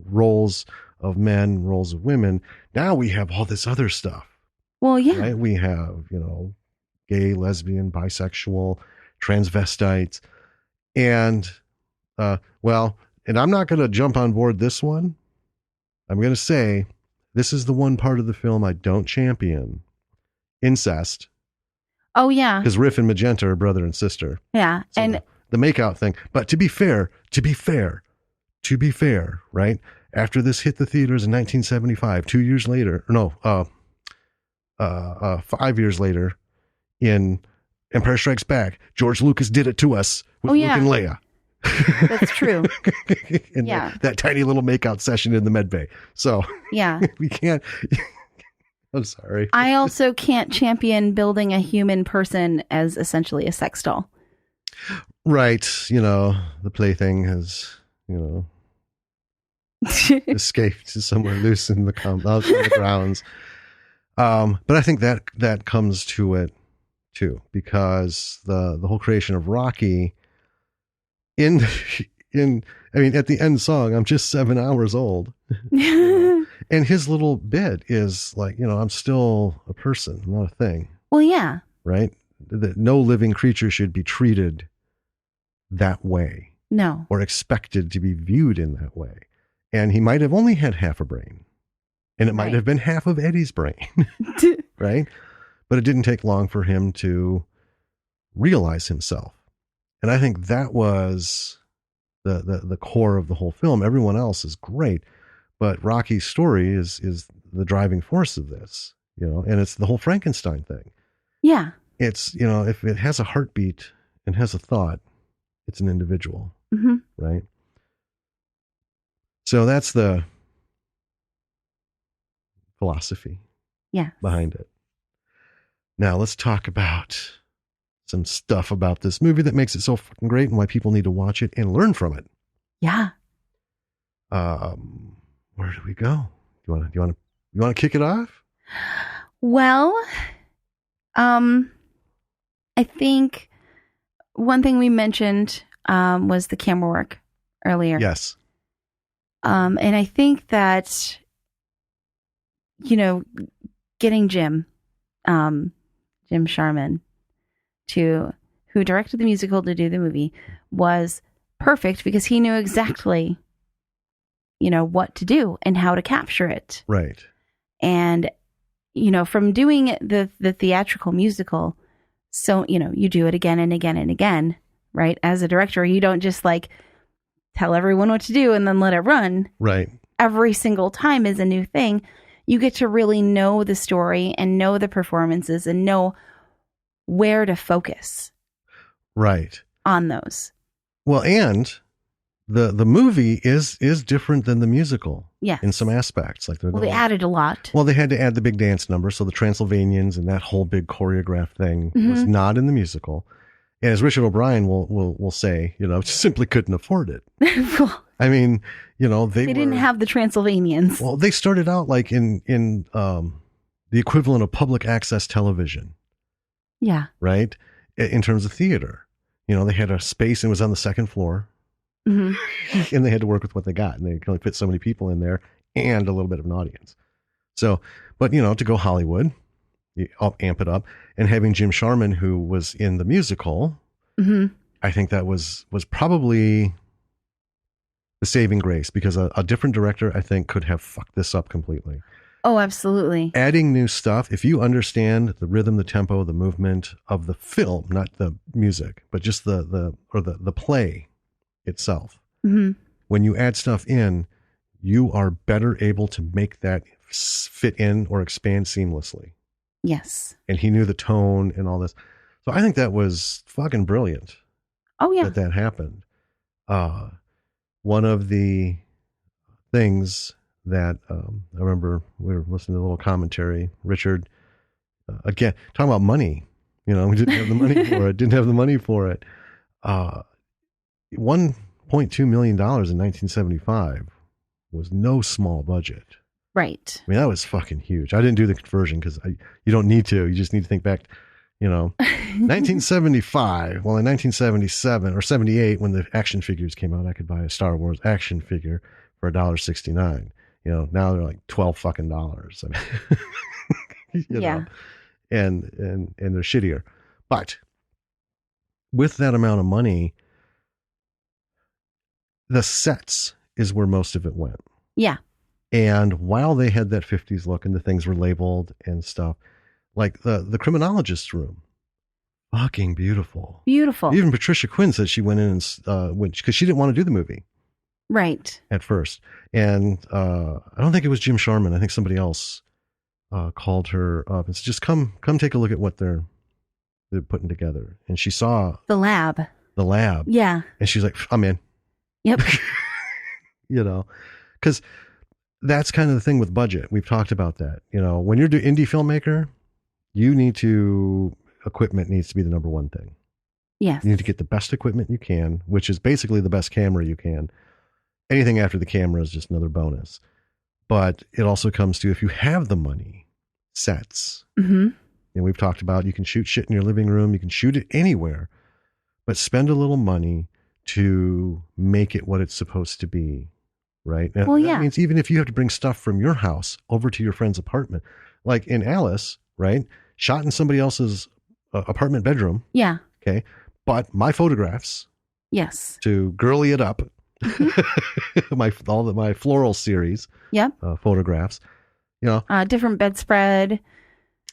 roles of men, roles of women, now we have all this other stuff. Well, yeah. Right? We have, gay, lesbian, bisexual, transvestites, and, and I'm not going to jump on board this one. I'm going to say, this is the one part of the film I don't champion. Incest. Oh, yeah. Because Riff and Magenta are brother and sister. Yeah. So and the makeout thing. But to be fair, right? After this hit the theaters in 1975, 2 years later, 5 years later, in Empire Strikes Back, George Lucas did it to us with Luke and Leia. That's true. And that tiny little makeout session in the med bay. So yeah, we can't. I'm sorry. I also can't champion building a human person as essentially a sex doll. Right. The plaything has, escaped to somewhere loose in the grounds. But I think that comes to it too, because the whole creation of Rocky at the end song, I'm just 7 hours old. And his little bit is like, I'm still a person, I'm not a thing. Well, yeah. Right? That no living creature should be treated that way. No. Or expected to be viewed in that way. And he might have only had half a brain. And it might have been half of Eddie's brain. Right? But it didn't take long for him to realize himself. And I think that was the core of the whole film. Everyone else is great, but Rocky's story is the driving force of this, and it's the whole Frankenstein thing. Yeah. It's, if it has a heartbeat and has a thought, it's an individual, right? So that's the philosophy Yeah. behind it. Now let's talk about some stuff about this movie that makes it so fucking great and why people need to watch it and learn from it. Yeah. Where do we go? You want to kick it off? Well, I think one thing we mentioned was the camera work earlier. Yes. And I think that, getting Jim Sharman who directed the musical to do the movie was perfect because he knew exactly, what to do and how to capture it. Right. And, from doing the theatrical musical, so, you do it again and again and again, right? As a director, you don't just tell everyone what to do and then let it run. Right. Every single time is a new thing. You get to really know the story and know the performances and know where to focus. Right. On those. Well, and the movie is different than the musical. Yeah. In some aspects. They added a lot. Well, they had to add the big dance number, so the Transylvanians and that whole big choreographed thing was not in the musical. And as Richard O'Brien will say, simply couldn't afford it. I mean, they didn't have the Transylvanians. Well, they started out like in the equivalent of public access television. Yeah. Right? In terms of theater. They had a space and it was on the second floor. Mm-hmm. And they had to work with what they got. And they could only fit so many people in there and a little bit of an audience. So, but, to go Hollywood, you amp it up. And having Jim Sharman, who was in the musical, I think that was probably the saving grace because a different director, I think, could have fucked this up completely. Oh, absolutely. Adding new stuff. If you understand the rhythm, the tempo, the movement of the film, not the music, but just the play itself. Mm-hmm. When you add stuff in, you are better able to make that fit in or expand seamlessly. Yes. And he knew the tone and all this. So I think that was fucking brilliant. Oh, yeah. That happened. One of the things that I remember we were listening to a little commentary, Richard, again, talking about money. We didn't have the money for it. $1.2 million in 1975 was no small budget. Right. I mean, that was fucking huge. I didn't do the conversion because you don't need to. You just need to think back, 1975. Well, in 1977 or 78, when the action figures came out, I could buy a Star Wars action figure for $1.69. Now they're like $12 fucking dollars. I mean, yeah. And they're shittier. But with that amount of money, the sets is where most of it went. Yeah. And while they had that 50s look and the things were labeled and stuff, like the criminologist's room, fucking beautiful. Beautiful. Even Patricia Quinn said she went in and because she didn't want to do the movie. Right. At first. And I don't think it was Jim Sharman. I think somebody else called her up and said, just come take a look at what they're putting together. And she saw the lab. Yeah. And she's like, I'm in. Yep. Because that's kind of the thing with budget. We've talked about that. When you're indie filmmaker, equipment needs to be the number one thing. Yes. You need to get the best equipment you can, which is basically the best camera you can. Anything after the camera is just another bonus. But it also comes to, if you have the money, sets. Mm-hmm. And we've talked about, you can shoot shit in your living room. You can shoot it anywhere, but spend a little money to make it what it's supposed to be. Right. And well, yeah. That means even if you have to bring stuff from your house over to your friend's apartment, like in Alice, right? Shot in somebody else's apartment bedroom. Yeah. Okay. But my photographs. Yes. To girly it up. my floral series. Yep. Photographs. Different bedspread.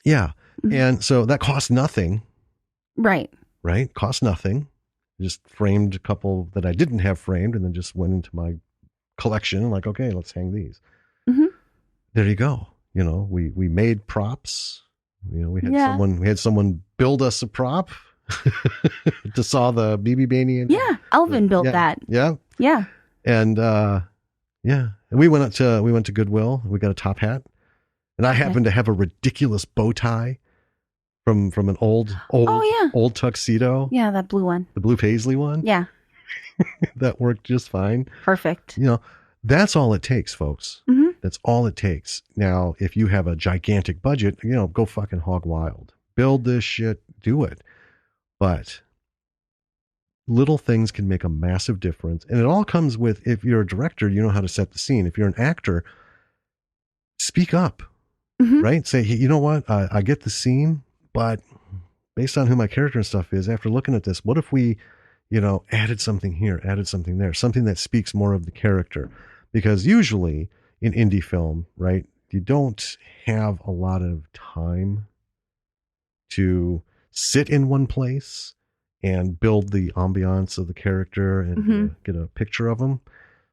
Yeah. Mm-hmm. And so that cost nothing. Right. Right. Cost nothing. Just framed a couple that I didn't have framed and then just went into my collection. Like, okay, let's hang these. Mm-hmm. There you go. We made props. We had someone build us a prop to saw the BB Baney. Yeah. Elvin built that. Yeah. Yeah. And, Yeah. And we went to Goodwill. We got a top hat. And I happened to have a ridiculous bow tie from an old tuxedo. Yeah, that blue one. The blue paisley one. Yeah. That worked just fine. Perfect. You know, that's all it takes, folks. Mm-hmm. That's all it takes. Now, if you have a gigantic budget, you know, go fucking hog wild. Build this shit, do it. But little things can make a massive difference. And it all comes with, if you're a director, you know how to set the scene. If you're an actor, speak up, right? Say, hey, you know what? I get the scene, but based on who my character and stuff is, after looking at this, what if we, you know, added something here, added something there, something that speaks more of the character? Because usually in indie film, right, you don't have a lot of time to sit in one place and build the ambiance of the character and get a picture of them.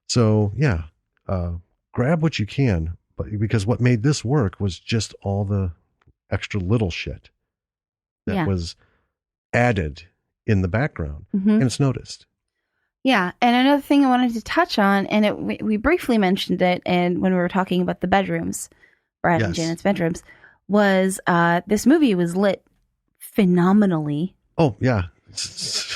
So yeah, grab what you can, but because what made this work was just all the extra little shit that was added in the background, and it's noticed. Yeah, and another thing I wanted to touch on, and we briefly mentioned it, and when we were talking about the bedrooms, Brad and Janet's bedrooms, was this movie was lit phenomenally. Oh yeah.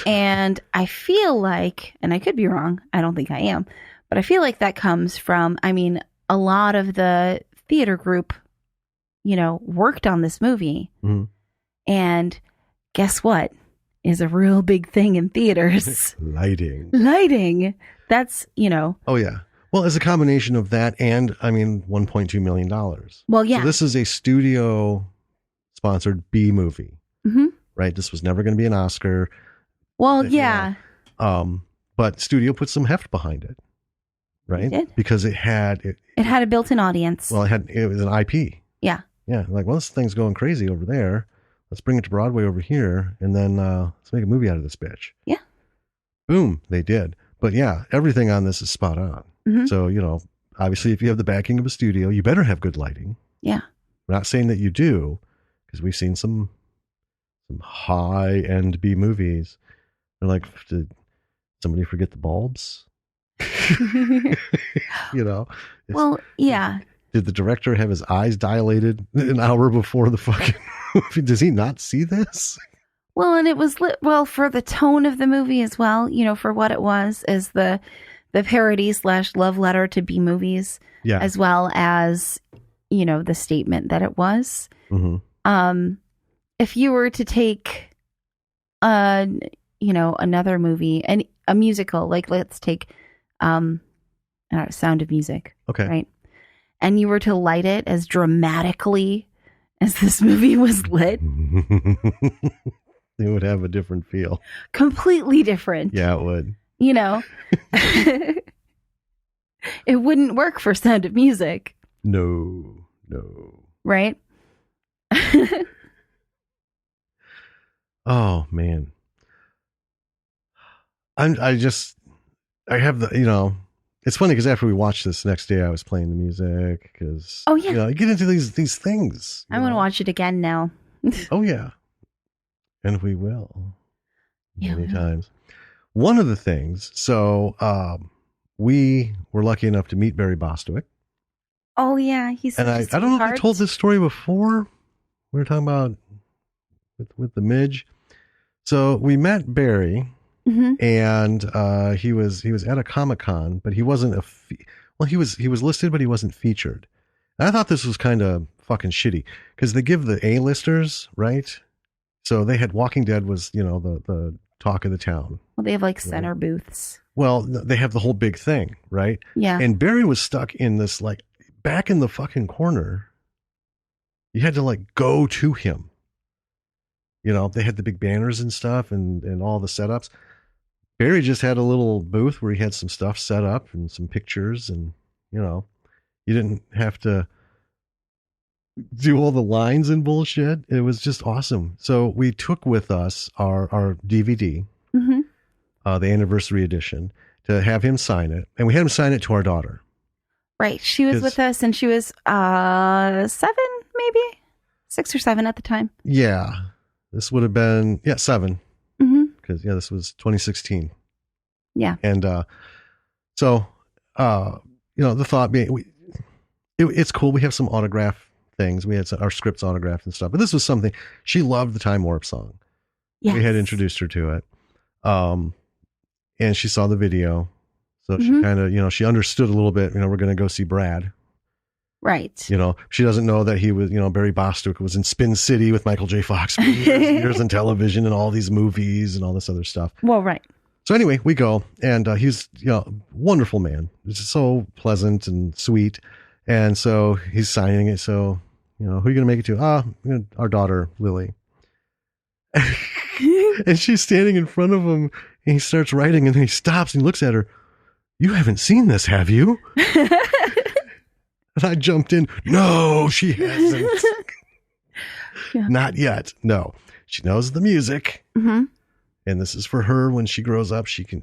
And I feel like, and I could be wrong, I don't think I am, but I feel like that comes from, I mean, a lot of the theater group, you know, worked on this movie. And guess what is a real big thing in theaters? Lighting. That's, you know. Oh yeah. Well, as a combination of that and, I mean, $1.2 million. Well, yeah. So this is a studio sponsored B movie. Right? This was never going to be an Oscar. Well, yeah. You know, but studio put some heft behind it, right? It did. Because it had a built-in audience. Well, it was an IP. Yeah. Yeah. Like, well, this thing's going crazy over there. Let's bring it to Broadway over here, and then let's make a movie out of this bitch. Yeah. Boom, they did. But yeah, everything on this is spot on. So, you know, obviously, if you have the backing of a studio, you better have good lighting. Yeah. I'm not saying that you do, because we've seen some high-end B movies. They're like, did somebody forget the bulbs? You know? Well, yeah. Did the director have his eyes dilated an hour before the fucking movie? Does he not see this? Well, and it was for the tone of the movie as well, you know, for what it was, as the parody / love letter to B movies, as well as, you know, the statement that it was. If you were to take, you know, another movie and a musical, like let's take, Sound of Music. Okay. Right. And you were to light it as dramatically as this movie was lit. It would have a different feel. Completely different. Yeah, it would. You know, it wouldn't work for Sound of Music. No. Right? Oh man. I have the, you know, it's funny because after we watched this next day, I was playing the music because, you know, you get into these things. I want to watch it again now. Oh yeah. And we will. Many times. One of the things, so we were lucky enough to meet Barry Bostwick. Oh yeah. He's and I don't know if I told this story before. We were talking about with the Midge. So we met Barry, and he was at a Comic-Con, but he wasn't he was listed, but he wasn't featured. And I thought this was kind of fucking shitty because they give the A-listers, right? So they had Walking Dead was, you know, the talk of the town. Well, they have like center booths. Well, they have the whole big thing, right? Yeah. And Barry was stuck in this, like, back in the fucking corner. You had to like go to him. You know, they had the big banners and stuff and all the setups. Barry just had a little booth where he had some stuff set up and some pictures, and, you know, you didn't have to do all the lines and bullshit. It was just awesome. So we took with us our DVD, the anniversary edition, to have him sign it. And we had him sign it to our daughter. Right. She was with us and she was 7, maybe 6 or 7 at the time. Yeah. This would have been, 7. Because, this was 2016. Yeah. And so the thought being, it's cool. We have some autograph things. We had our scripts autographed and stuff, but this was something she loved, the Time Warp song. Yes. We had introduced her to it. And she saw the video. So she kind of, she understood a little bit, we're going to go see Brad. Right. She doesn't know that he was, Barry Bostwick was in Spin City with Michael J. Fox for years in television and all these movies and all this other stuff. Well, right. So anyway, we go, and he's, wonderful man. He's so pleasant and sweet. And so he's signing it. So, who are you going to make it to? Our daughter, Lily. And she's standing in front of him, and he starts writing, and then he stops and he looks at her. You haven't seen this, have you? And I jumped in. No, she hasn't. Yeah. Not yet. No, she knows the music. Mm-hmm. And this is for her when she grows up. She can,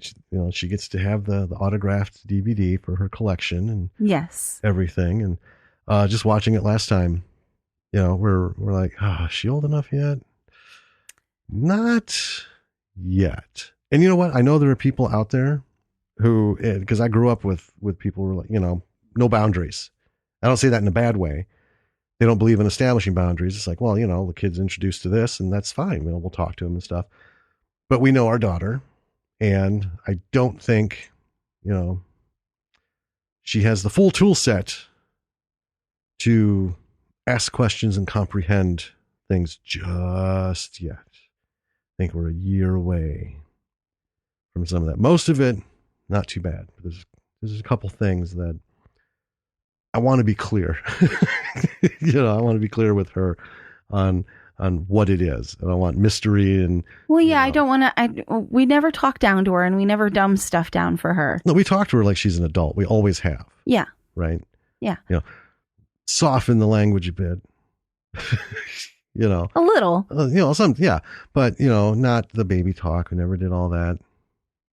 she gets to have the autographed DVD for her collection and yes, everything. And just watching it last time, we're like, is she old enough yet? Not yet. And you know what? I know there are people out there who, because I grew up with people who were like, no boundaries. I don't say that in a bad way. They don't believe in establishing boundaries. It's like, well, the kid's introduced to this and that's fine. We'll talk to him and stuff. But we know our daughter, and I don't think, she has the full tool set to ask questions and comprehend things just yet. I think we're a year away from some of that. Most of it, not too bad. There's a couple things that I want to be clear. I want to be clear with her on what it is. And I want mystery and. Well, yeah, I don't want to. We never talk down to her, and we never dumb stuff down for her. No, we talk to her like she's an adult. We always have. Yeah. Right. Yeah. Soften the language a bit. A little. but not the baby talk. We never did all that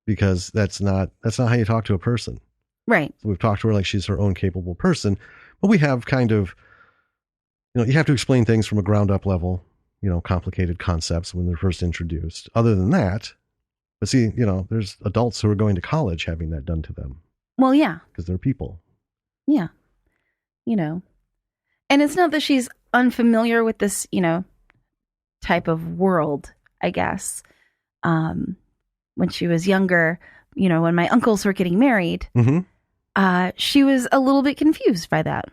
because that's not how you talk to a person. Right. So we've talked to her like she's her own capable person, but we have kind of, you have to explain things from a ground up level, complicated concepts when they're first introduced. Other than that, but see, there's adults who are going to college having that done to them. Well, yeah. Because they're people. Yeah. And it's not that she's unfamiliar with this, type of world, I guess. When she was younger, when my uncles were getting married, she was a little bit confused by that.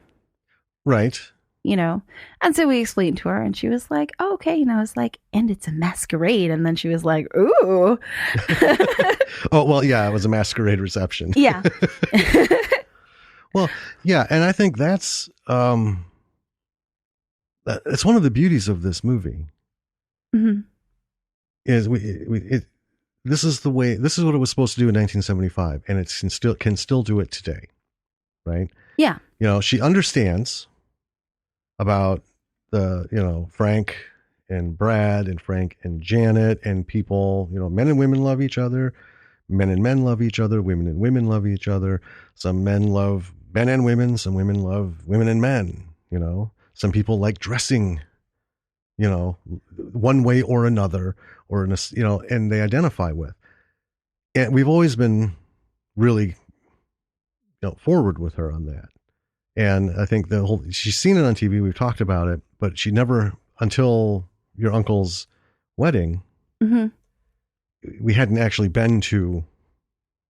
Right. And so we explained to her and she was like, oh, okay. And I was like, and it's a masquerade. And then she was like, ooh. Oh, well, yeah, it was a masquerade reception. Yeah. Well, yeah. And I think that's one of the beauties of this movie is this is what it was supposed to do in 1975. And it can still do it today. Right. Yeah. She understands about the, Frank and Brad and Frank and Janet and people, men and women love each other. Men and men love each other. Women and women love each other. Some men love men and women. Some women love women and men, some people like dressing, one way or another, or, and they identify with. And we've always been really, forward with her on that. And I think she's seen it on TV. We've talked about it, but she never, until your uncle's wedding, we hadn't actually been to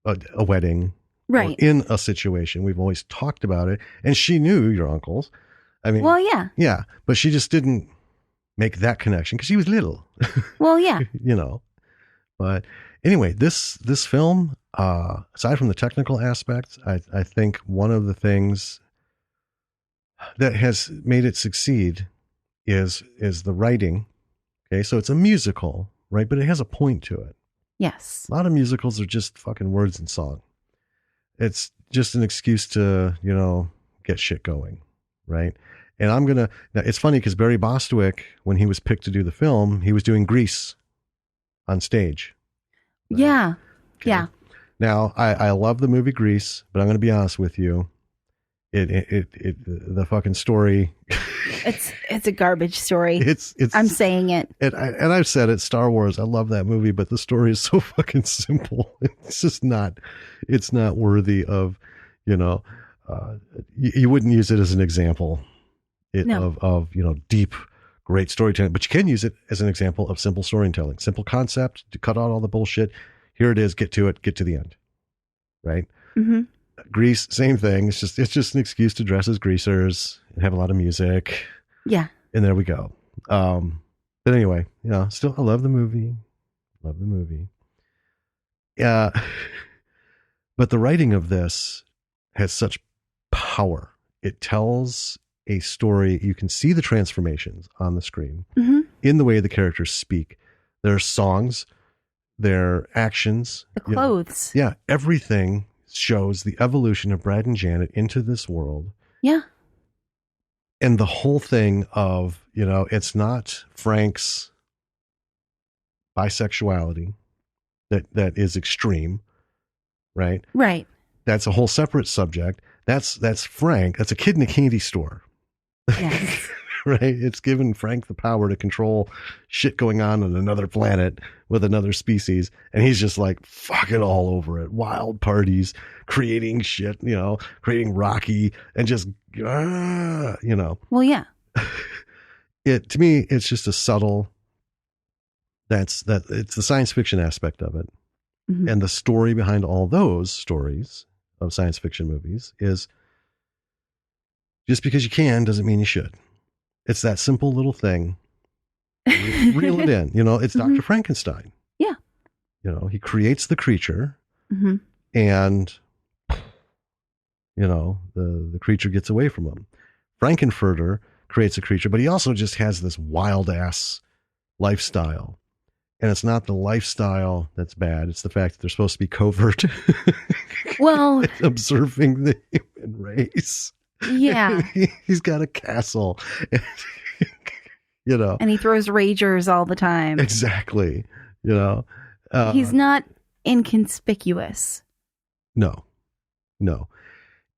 a wedding, right? Or in a situation. We've always talked about it, and she knew your uncles. I mean, well, yeah, yeah, but she just didn't make that connection because she was little. Well, yeah, But anyway, this film, aside from the technical aspects, I think one of the things that has made it succeed is the writing. Okay, so it's a musical, right? But it has a point to it. Yes. A lot of musicals are just fucking words and song. It's just an excuse to, get shit going, right? And now it's funny because Barry Bostwick, when he was picked to do the film, he was doing Grease on stage. Right? Yeah. Okay. Yeah. Now, I love the movie Grease, but I'm going to be honest with you. The fucking story. It's a garbage story. It's I'm saying it. And I've said it, Star Wars, I love that movie, but the story is so fucking simple. It's just not, it's not worthy of, you wouldn't use it as an example No. of deep, great storytelling, but you can use it as an example of simple storytelling, simple concept to cut out all the bullshit. Here it is. Get to it. Get to the end. Right. Mm-hmm. Grease, same thing. It's just an excuse to dress as greasers and have a lot of music. Yeah. And there we go. But anyway, still, I love the movie. Love the movie. Yeah. But the writing of this has such power. It tells a story. You can see the transformations on the screen in the way the characters speak. Their songs, their actions. The clothes. Everything shows the evolution of Brad and Janet into this world. Yeah. And the whole thing of, it's not Frank's bisexuality that is extreme, right? Right. That's a whole separate subject. That's Frank. That's a kid in a candy store. Yes. Right? It's given Frank the power to control shit going on another planet with another species. And he's just like fucking all over it. Wild parties, creating shit, creating Rocky and just, Well, yeah. To me, it's just a subtle, it's the science fiction aspect of it. Mm-hmm. And the story behind all those stories of science fiction movies is just because you can doesn't mean you should. It's that simple little thing. Reel it in. It's Dr. Frankenstein. Yeah. He creates the creature and, the creature gets away from him. Frankenfurter creates a creature, but he also just has this wild ass lifestyle. And it's not the lifestyle that's bad. It's the fact that they're supposed to be covert. Well, observing the human race. Yeah. He's got a castle. And he throws ragers all the time. Exactly. He's not inconspicuous. No.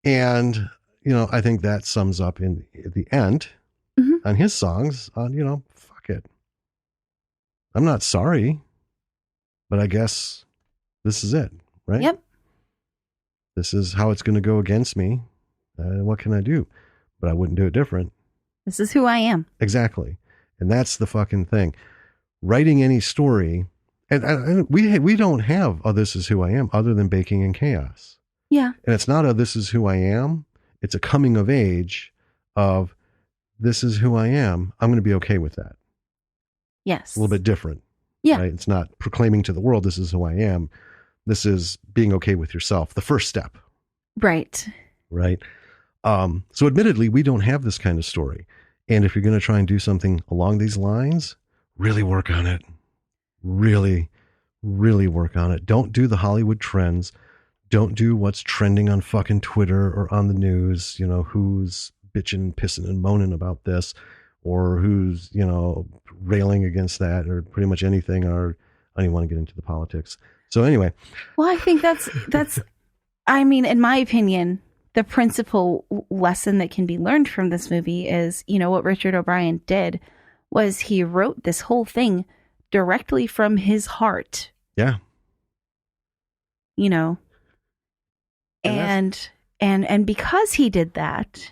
And, I think that sums up at the end on his songs on, fuck it. I'm not sorry, but I guess this is it, right? Yep. This is how it's going to go against me. What can I do? But I wouldn't do it different. This is who I am. Exactly. And that's the fucking thing. Writing any story, and we don't have, this is who I am, other than Baking in Chaos. Yeah. And it's not this is who I am. It's a coming of age of, this is who I am. I'm going to be okay with that. Yes. A little bit different. Yeah. Right? It's not proclaiming to the world, this is who I am. This is being okay with yourself. The first step. Right. Right. So admittedly, we don't have this kind of story. And if you're going to try and do something along these lines, really work on it. Really, really work on it. Don't do the Hollywood trends. Don't do what's trending on fucking Twitter or on the news, who's bitching, pissing and moaning about this, or who's, railing against that, or pretty much anything, or I don't even want to get into the politics. So anyway. Well, I think that's, I mean, in my opinion, the principal lesson that can be learned from this movie is, what Richard O'Brien did was he wrote this whole thing directly from his heart. Yeah. And because he did that,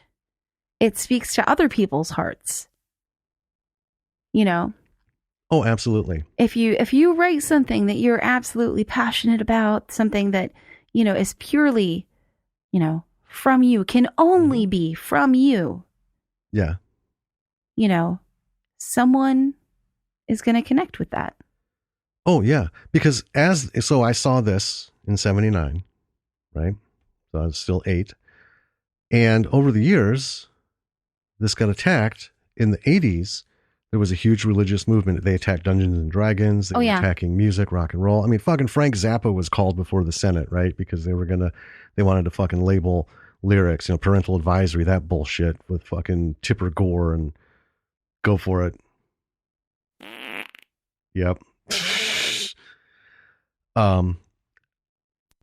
it speaks to other people's hearts. Oh, absolutely. If you write something that you're absolutely passionate about, something that, is purely, from you, can only be from you. Yeah. Someone is going to connect with that. Oh, yeah. Because so I saw this in 79, right? So I was still 8. And over the years, this got attacked. In the 80s, there was a huge religious movement. They attacked Dungeons and Dragons. They were attacking music, rock and roll. I mean, fucking Frank Zappa was called before the Senate, right? Because they wanted to fucking label lyrics, parental advisory, that bullshit with fucking Tipper Gore and go for it. Yep.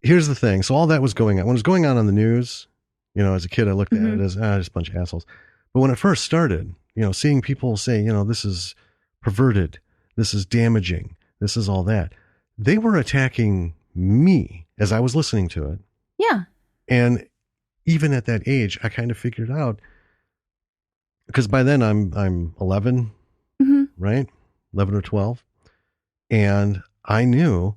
Here's the thing. So all that was going on. When it was going on the news, as a kid, I looked at it as just a bunch of assholes. But when it first started, seeing people say, this is perverted, this is damaging, this is all that, they were attacking me as I was listening to it. Yeah. And even at that age, I kind of figured out, because by then I'm 11, Hmm. right? 11 or 12. And I knew,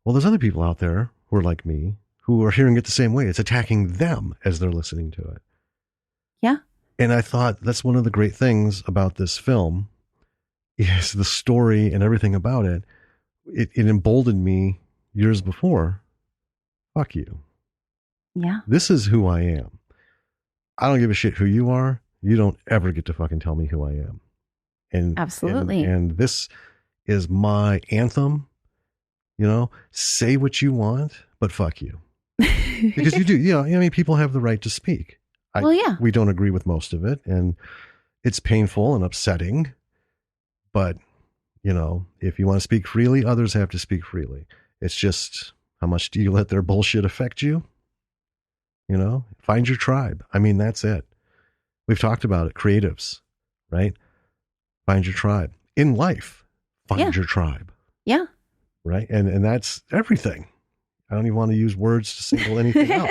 well, there's other people out there who are like me who are hearing it the same way. It's attacking them as they're listening to it. Yeah. And I thought that's one of the great things about this film is the story and everything about it. It emboldened me years before. Fuck you. Yeah. This is who I am. I don't give a shit who you are. You don't ever get to fucking tell me who I am. And Absolutely. And this is my anthem. You know, say what you want, but fuck you. Because you do. I mean, people have the right to speak. Well, yeah. We don't agree with most of it, and it's painful and upsetting. But, if you want to speak freely, others have to speak freely. It's just, how much do you let their bullshit affect you? Find your tribe. I mean, that's it. We've talked about it. Creatives, right? Find your tribe. In life, find your tribe. Yeah. Right? And that's everything. I don't even want to use words to single anything out.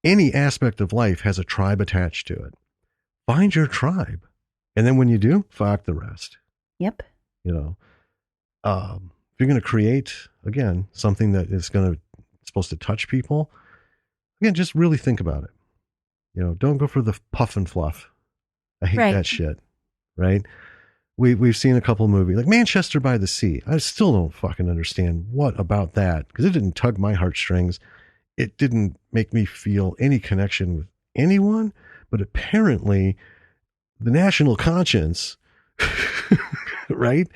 Any aspect of life has a tribe attached to it. Find your tribe. And then when you do, fuck the rest. Yep. If you're going to create, again, something that is supposed to touch people, again, just really think about it. Don't go for the puff and fluff. I hate that shit. Right? We've seen a couple movies like Manchester by the Sea. I still don't fucking understand what about that, because it didn't tug my heartstrings. It didn't make me feel any connection with anyone, but apparently the national conscience, right?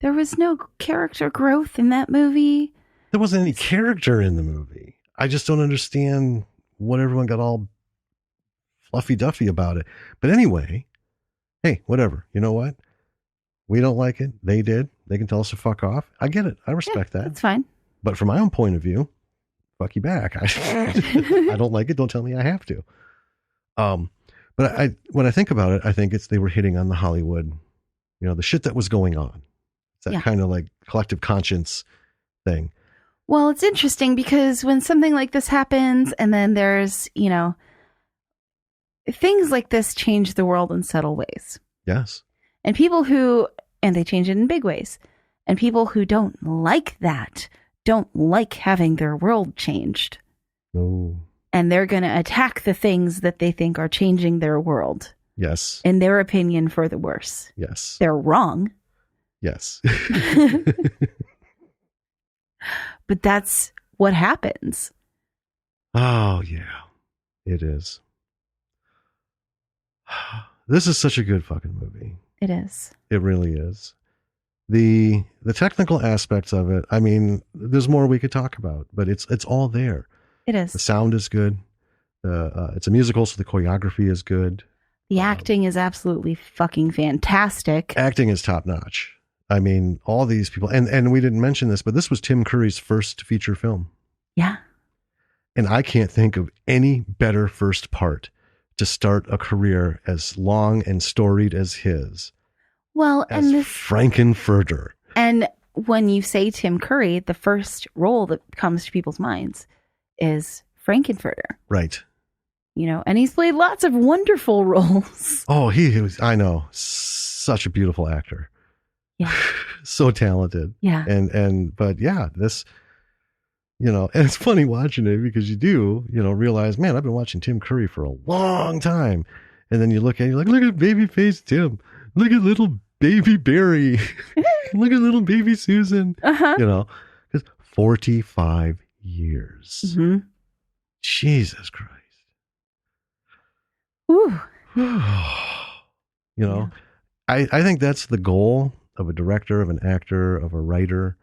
There was no character growth in that movie. There wasn't any character in the movie. I just don't understand what everyone got all fluffy duffy about it. But anyway, hey, whatever. You know what? We don't like it. They did. They can tell us to fuck off. I get it. I respect that. That's fine. But from my own point of view, fuck you back. I don't like it. Don't tell me I have to. But when I think about it, I think they were hitting on the Hollywood, the shit that was going on. It's that kind of like collective conscience thing. Well, it's interesting because when something like this happens and then there's, things like this change the world in subtle ways. Yes. And they change it in big ways. And people who don't like that don't like having their world changed. No. And they're going to attack the things that they think are changing their world. Yes. In their opinion, for the worse. Yes. They're wrong. Yes. But that's what happens. Oh, yeah. It is. This is such a good fucking movie. It is. It really is. The technical aspects of it, I mean, there's more we could talk about, but it's all there. It is. The sound is good. It's a musical, so the choreography is good. The acting is absolutely fucking fantastic. Acting is top notch. I mean, all these people, and we didn't mention this, but this was Tim Curry's first feature film. Yeah. And I can't think of any better first part to start a career as long and storied as his. Well, as Frankenfurter. And when you say Tim Curry, the first role that comes to people's minds is Frankenfurter. Right. And he's played lots of wonderful roles. Oh, he was, I know, such a beautiful actor. Yeah. So talented. Yeah. But yeah, this, and it's funny watching it because you do, realize, man, I've been watching Tim Curry for a long time. And then you look at it, you're like, look at baby face Tim. Look at little baby Barry. Look at little baby Susan. Uh-huh. Because 45 years. Mm-hmm. Jesus Christ. Ooh. Yeah. I think that's the goal of a director, of an actor, of a writer,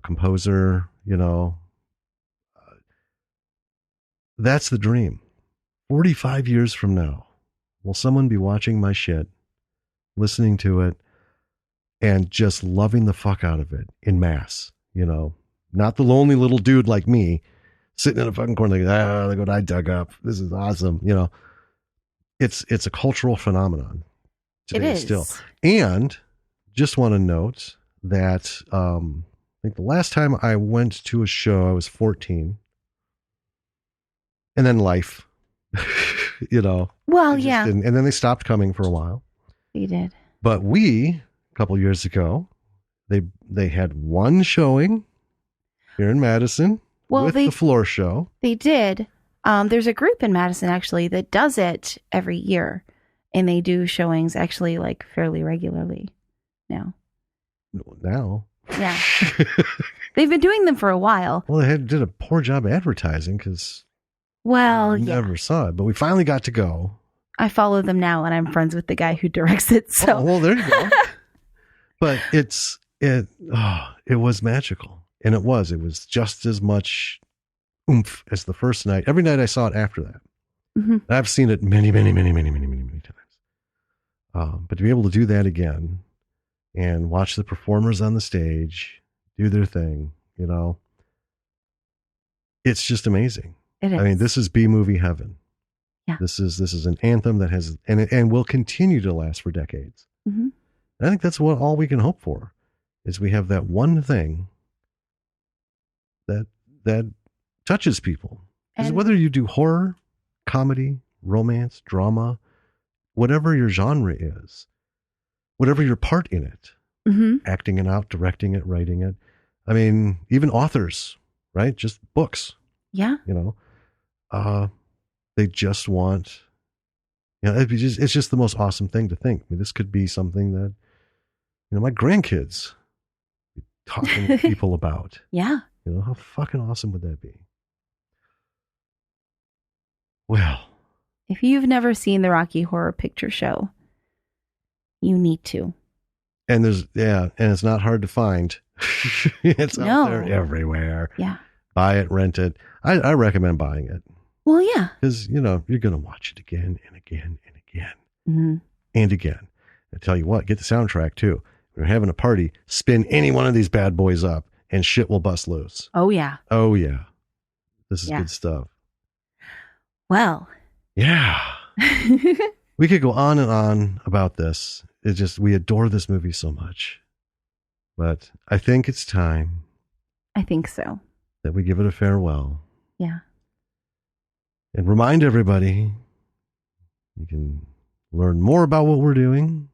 composer, that's the dream. 45 years from now, will someone be watching my shit, listening to it, and just loving the fuck out of it in mass? Not the lonely little dude like me sitting in a fucking corner like, look what I dug up. This is awesome. It's a cultural phenomenon today. It is still. And just want to note that I think the last time I went to a show, I was 14. And then life, Well, it just yeah, didn't. And then they stopped coming for a while. they did. But a couple years ago, they had one showing here in Madison with the floor show. They did. There's a group in Madison actually that does it every year, and they do showings actually like fairly regularly now. Now, yeah, they've been doing them for a while. Well, they did a poor job advertising because never saw it, but we finally got to go. I follow them now, and I'm friends with the guy who directs it. So, well, there you go. But it was magical, and it was just as much oomph as the first night. Every night I saw it after that. Mm-hmm. I've seen it many times. But to be able to do that again and watch the performers on the stage do their thing, it's just amazing. It is. I mean, this is B-movie heaven. Yeah. This is an anthem that has and will continue to last for decades. Mm-hmm. I think that's all we can hope for is we have that one thing that touches people. Because whether you do horror, comedy, romance, drama, whatever your genre is, whatever your part in it, acting it out, directing it, writing it. I mean, even authors, right? Just books. Yeah. They just want, it's just the most awesome thing to think. I mean, this could be something that, my grandkids be talking to people about. Yeah. How fucking awesome would that be? Well, if you've never seen the Rocky Horror Picture Show, you need to. And it's not hard to find. It's out there everywhere. Yeah. Buy it, rent it. I recommend buying it. Well, yeah. Because, you're going to watch it again and again and again and again. I tell you what, get the soundtrack too. When you're having a party, spin any one of these bad boys up and shit will bust loose. Oh, yeah. Oh, yeah. This is good stuff. Well. Yeah. We could go on and on about this. It's just, we adore this movie so much. But I think it's time. I think so. That we give it a farewell. Yeah. And remind everybody, you can learn more about what we're doing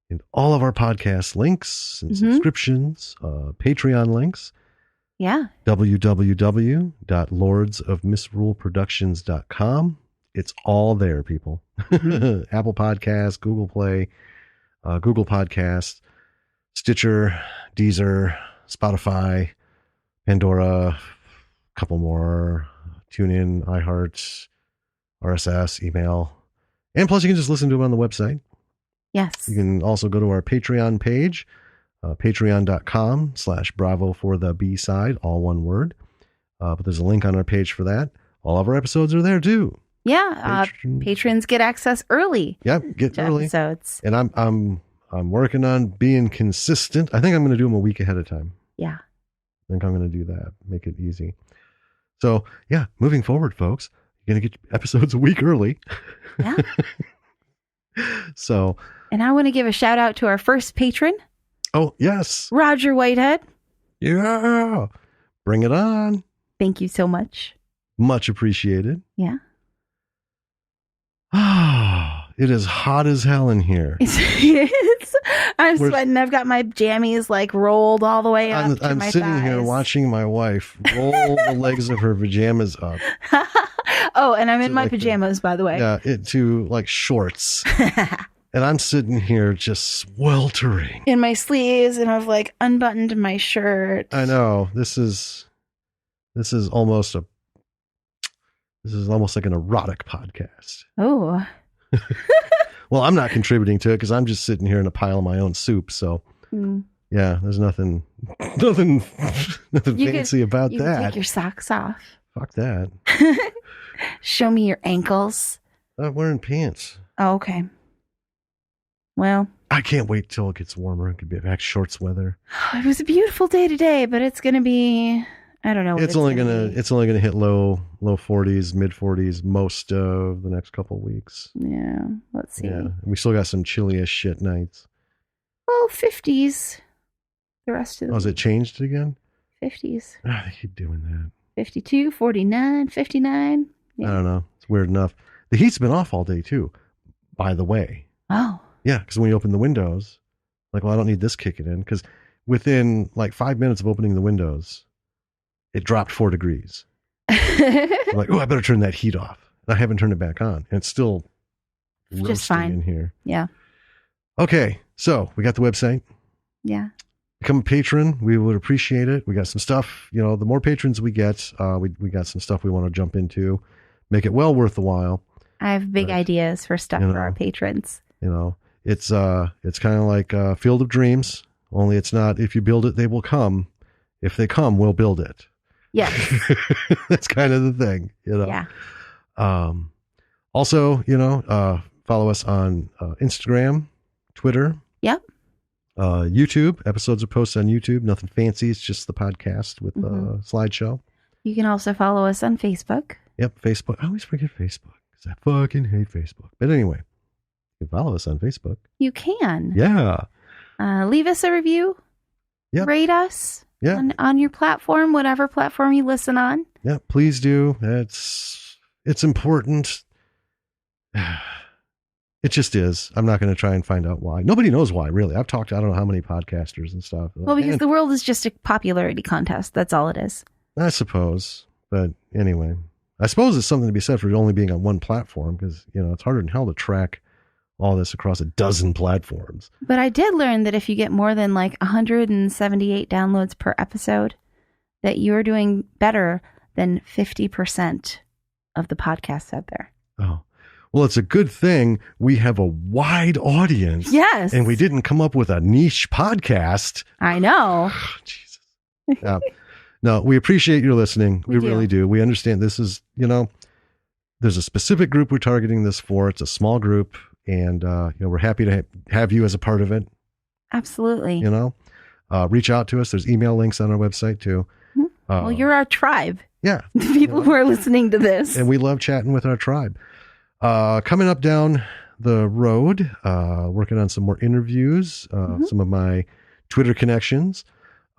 in all of our podcast links and subscriptions, Patreon links. Yeah. www.lordsofmisruleproductions.com. It's all there, people. Apple Podcasts, Google Play, Google Podcasts, Stitcher, Deezer, Spotify, Pandora, a couple more, TuneIn, iHeart, RSS, email. And plus you can just listen to them on the website. Yes. You can also go to our Patreon page, patreon.com/Bravo for the B-side, all one word. But there's a link on our page for that. All of our episodes are there too. Yeah. Patrons get access early. Yep. Get early episodes. And I'm working on being consistent. I think I'm going to do them a week ahead of time. Yeah. I think I'm going to do that. Make it easy. So yeah, moving forward, folks, you're going to get episodes a week early. Yeah. So. And I want to give a shout out to our first patron. Oh, yes. Roger Whitehead. Yeah. Bring it on. Thank you so much. Much appreciated. Yeah. It is hot as hell in here. I'm sweating. I've got my jammies like rolled all the way up. I'm sitting here watching my wife roll the legs of her pajamas up. Oh, and I'm in my pajamas, by the way. Yeah, to like shorts. And I'm sitting here just sweltering. In my sleeves, and I've like unbuttoned my shirt. I know. This is almost like an erotic podcast. Oh. Well, I'm not contributing to it because I'm just sitting here in a pile of my own soup. So yeah, there's nothing fancy about that. You can take your socks off. Fuck that. Show me your ankles. I'm wearing pants. Oh, okay. Well, I can't wait till it gets warmer. It could be back shorts weather. It was a beautiful day today, but it's going to be, I don't know. It's only gonna hit low 40s, mid 40s most of the next couple of weeks. Yeah, let's see. Yeah, we still got some chilly as shit nights. Well, 50s. The rest of the has it changed again? 50s. They keep doing that. 52, 49, 59. I don't know. It's weird enough. The heat's been off all day too, by the way. Oh. Yeah, because when you open the windows, like, well, I don't need this kicking in, because within like 5 minutes of opening the windows, it dropped 4 degrees. I'm like, oh, I better turn that heat off. And I haven't turned it back on. And it's still Just roasting fine. in here. Yeah. Okay, so we got the website. Yeah. Become a patron. We would appreciate it. We got some stuff. You know, the more patrons we get, we got some stuff we want to jump into, make it well worth the while. I have big ideas for stuff for our patrons. You know, it's kind of like Field of Dreams, only it's not, if you build it, they will come. If they come, we'll build it. Yes. That's kind of the thing, you know. Yeah. Also, you know, follow us on Instagram, Twitter. Yep. YouTube. Episodes are posted on YouTube. Nothing fancy. It's just the podcast with a slideshow. You can also follow us on Facebook. Yep. Facebook. I always forget Facebook because I fucking hate Facebook. But anyway, you can follow us on Facebook. You can. Yeah. Leave us a review. Yep. Rate us. Yeah. On your platform, whatever platform you listen on. Yeah. Please do. It's important. It just is. I'm not going to try and find out why. Nobody knows why, really. I've talked to, I don't know how many podcasters and stuff. Well, because the world is just a popularity contest. That's all it is. I suppose. But anyway, I suppose it's something to be said for only being on one platform because, you know, it's harder than hell to track all this across a dozen platforms. But I did learn that if you get more than like 178 downloads per episode, that you're doing better than 50% of the podcasts out there. Oh. Well, it's a good thing we have a wide audience. Yes. And we didn't come up with a niche podcast. I know. Jesus. Yeah. No, we appreciate your listening. We do. really do. We understand this is, you know, there's a specific group we're targeting this for. It's a small group. And, you know, we're happy to have you as a part of it. Absolutely. You know, reach out to us. There's email links on our website too. Mm-hmm. Well, you're our tribe. Yeah. The people who are listening to this. And we love chatting with our tribe. Coming up down the road, working on some more interviews, some of my Twitter connections.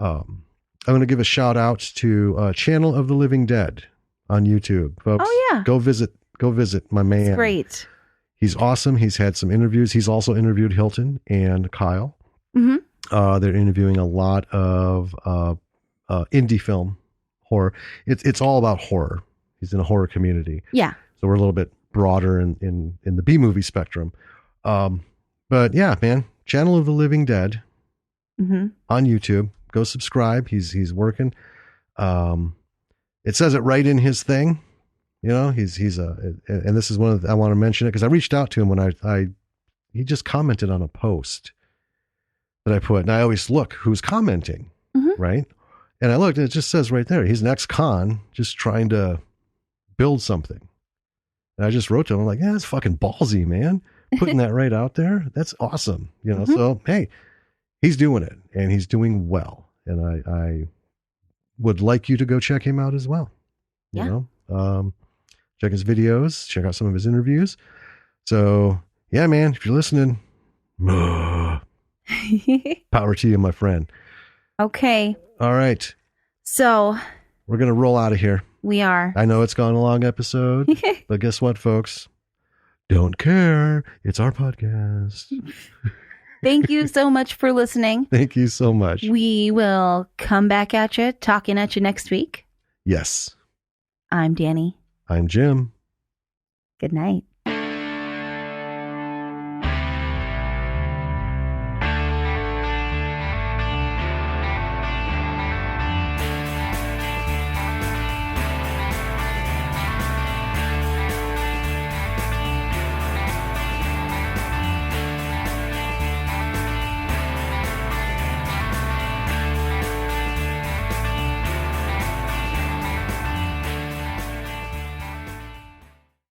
I'm going to give a shout out to Channel of the Living Dead on YouTube, folks. Oh yeah. Go visit my man. It's great. He's awesome. He's had some interviews. He's also interviewed Hilton and Kyle. Mm-hmm. They're interviewing a lot of indie film horror. It's all about horror. He's in a horror community. Yeah. So we're a little bit broader in the B movie spectrum. But yeah, man, Channel of the Living Dead on YouTube. Go subscribe. He's working. It says it right in his thing. You know, he's and this is one of I want to mention it because I reached out to him when he just commented on a post that I put, and I always look who's commenting, right? And I looked, and it just says right there, he's an ex-con just trying to build something. And I just wrote to him, I'm like, yeah, that's fucking ballsy, man. Putting that right out there. That's awesome. You know, so hey, he's doing it and he's doing well. And I would like you to go check him out as well. You know, check his videos, check out some of his interviews. So yeah, man, if you're listening, power to you, my friend. Okay. All right. So we're going to roll out of here. We are. I know it's gone a long episode, but guess what, folks? Don't care. It's our podcast. Thank you so much for listening. Thank you so much. We will come back at you, talking at you next week. Yes. I'm Danny. I'm Jim. Good night.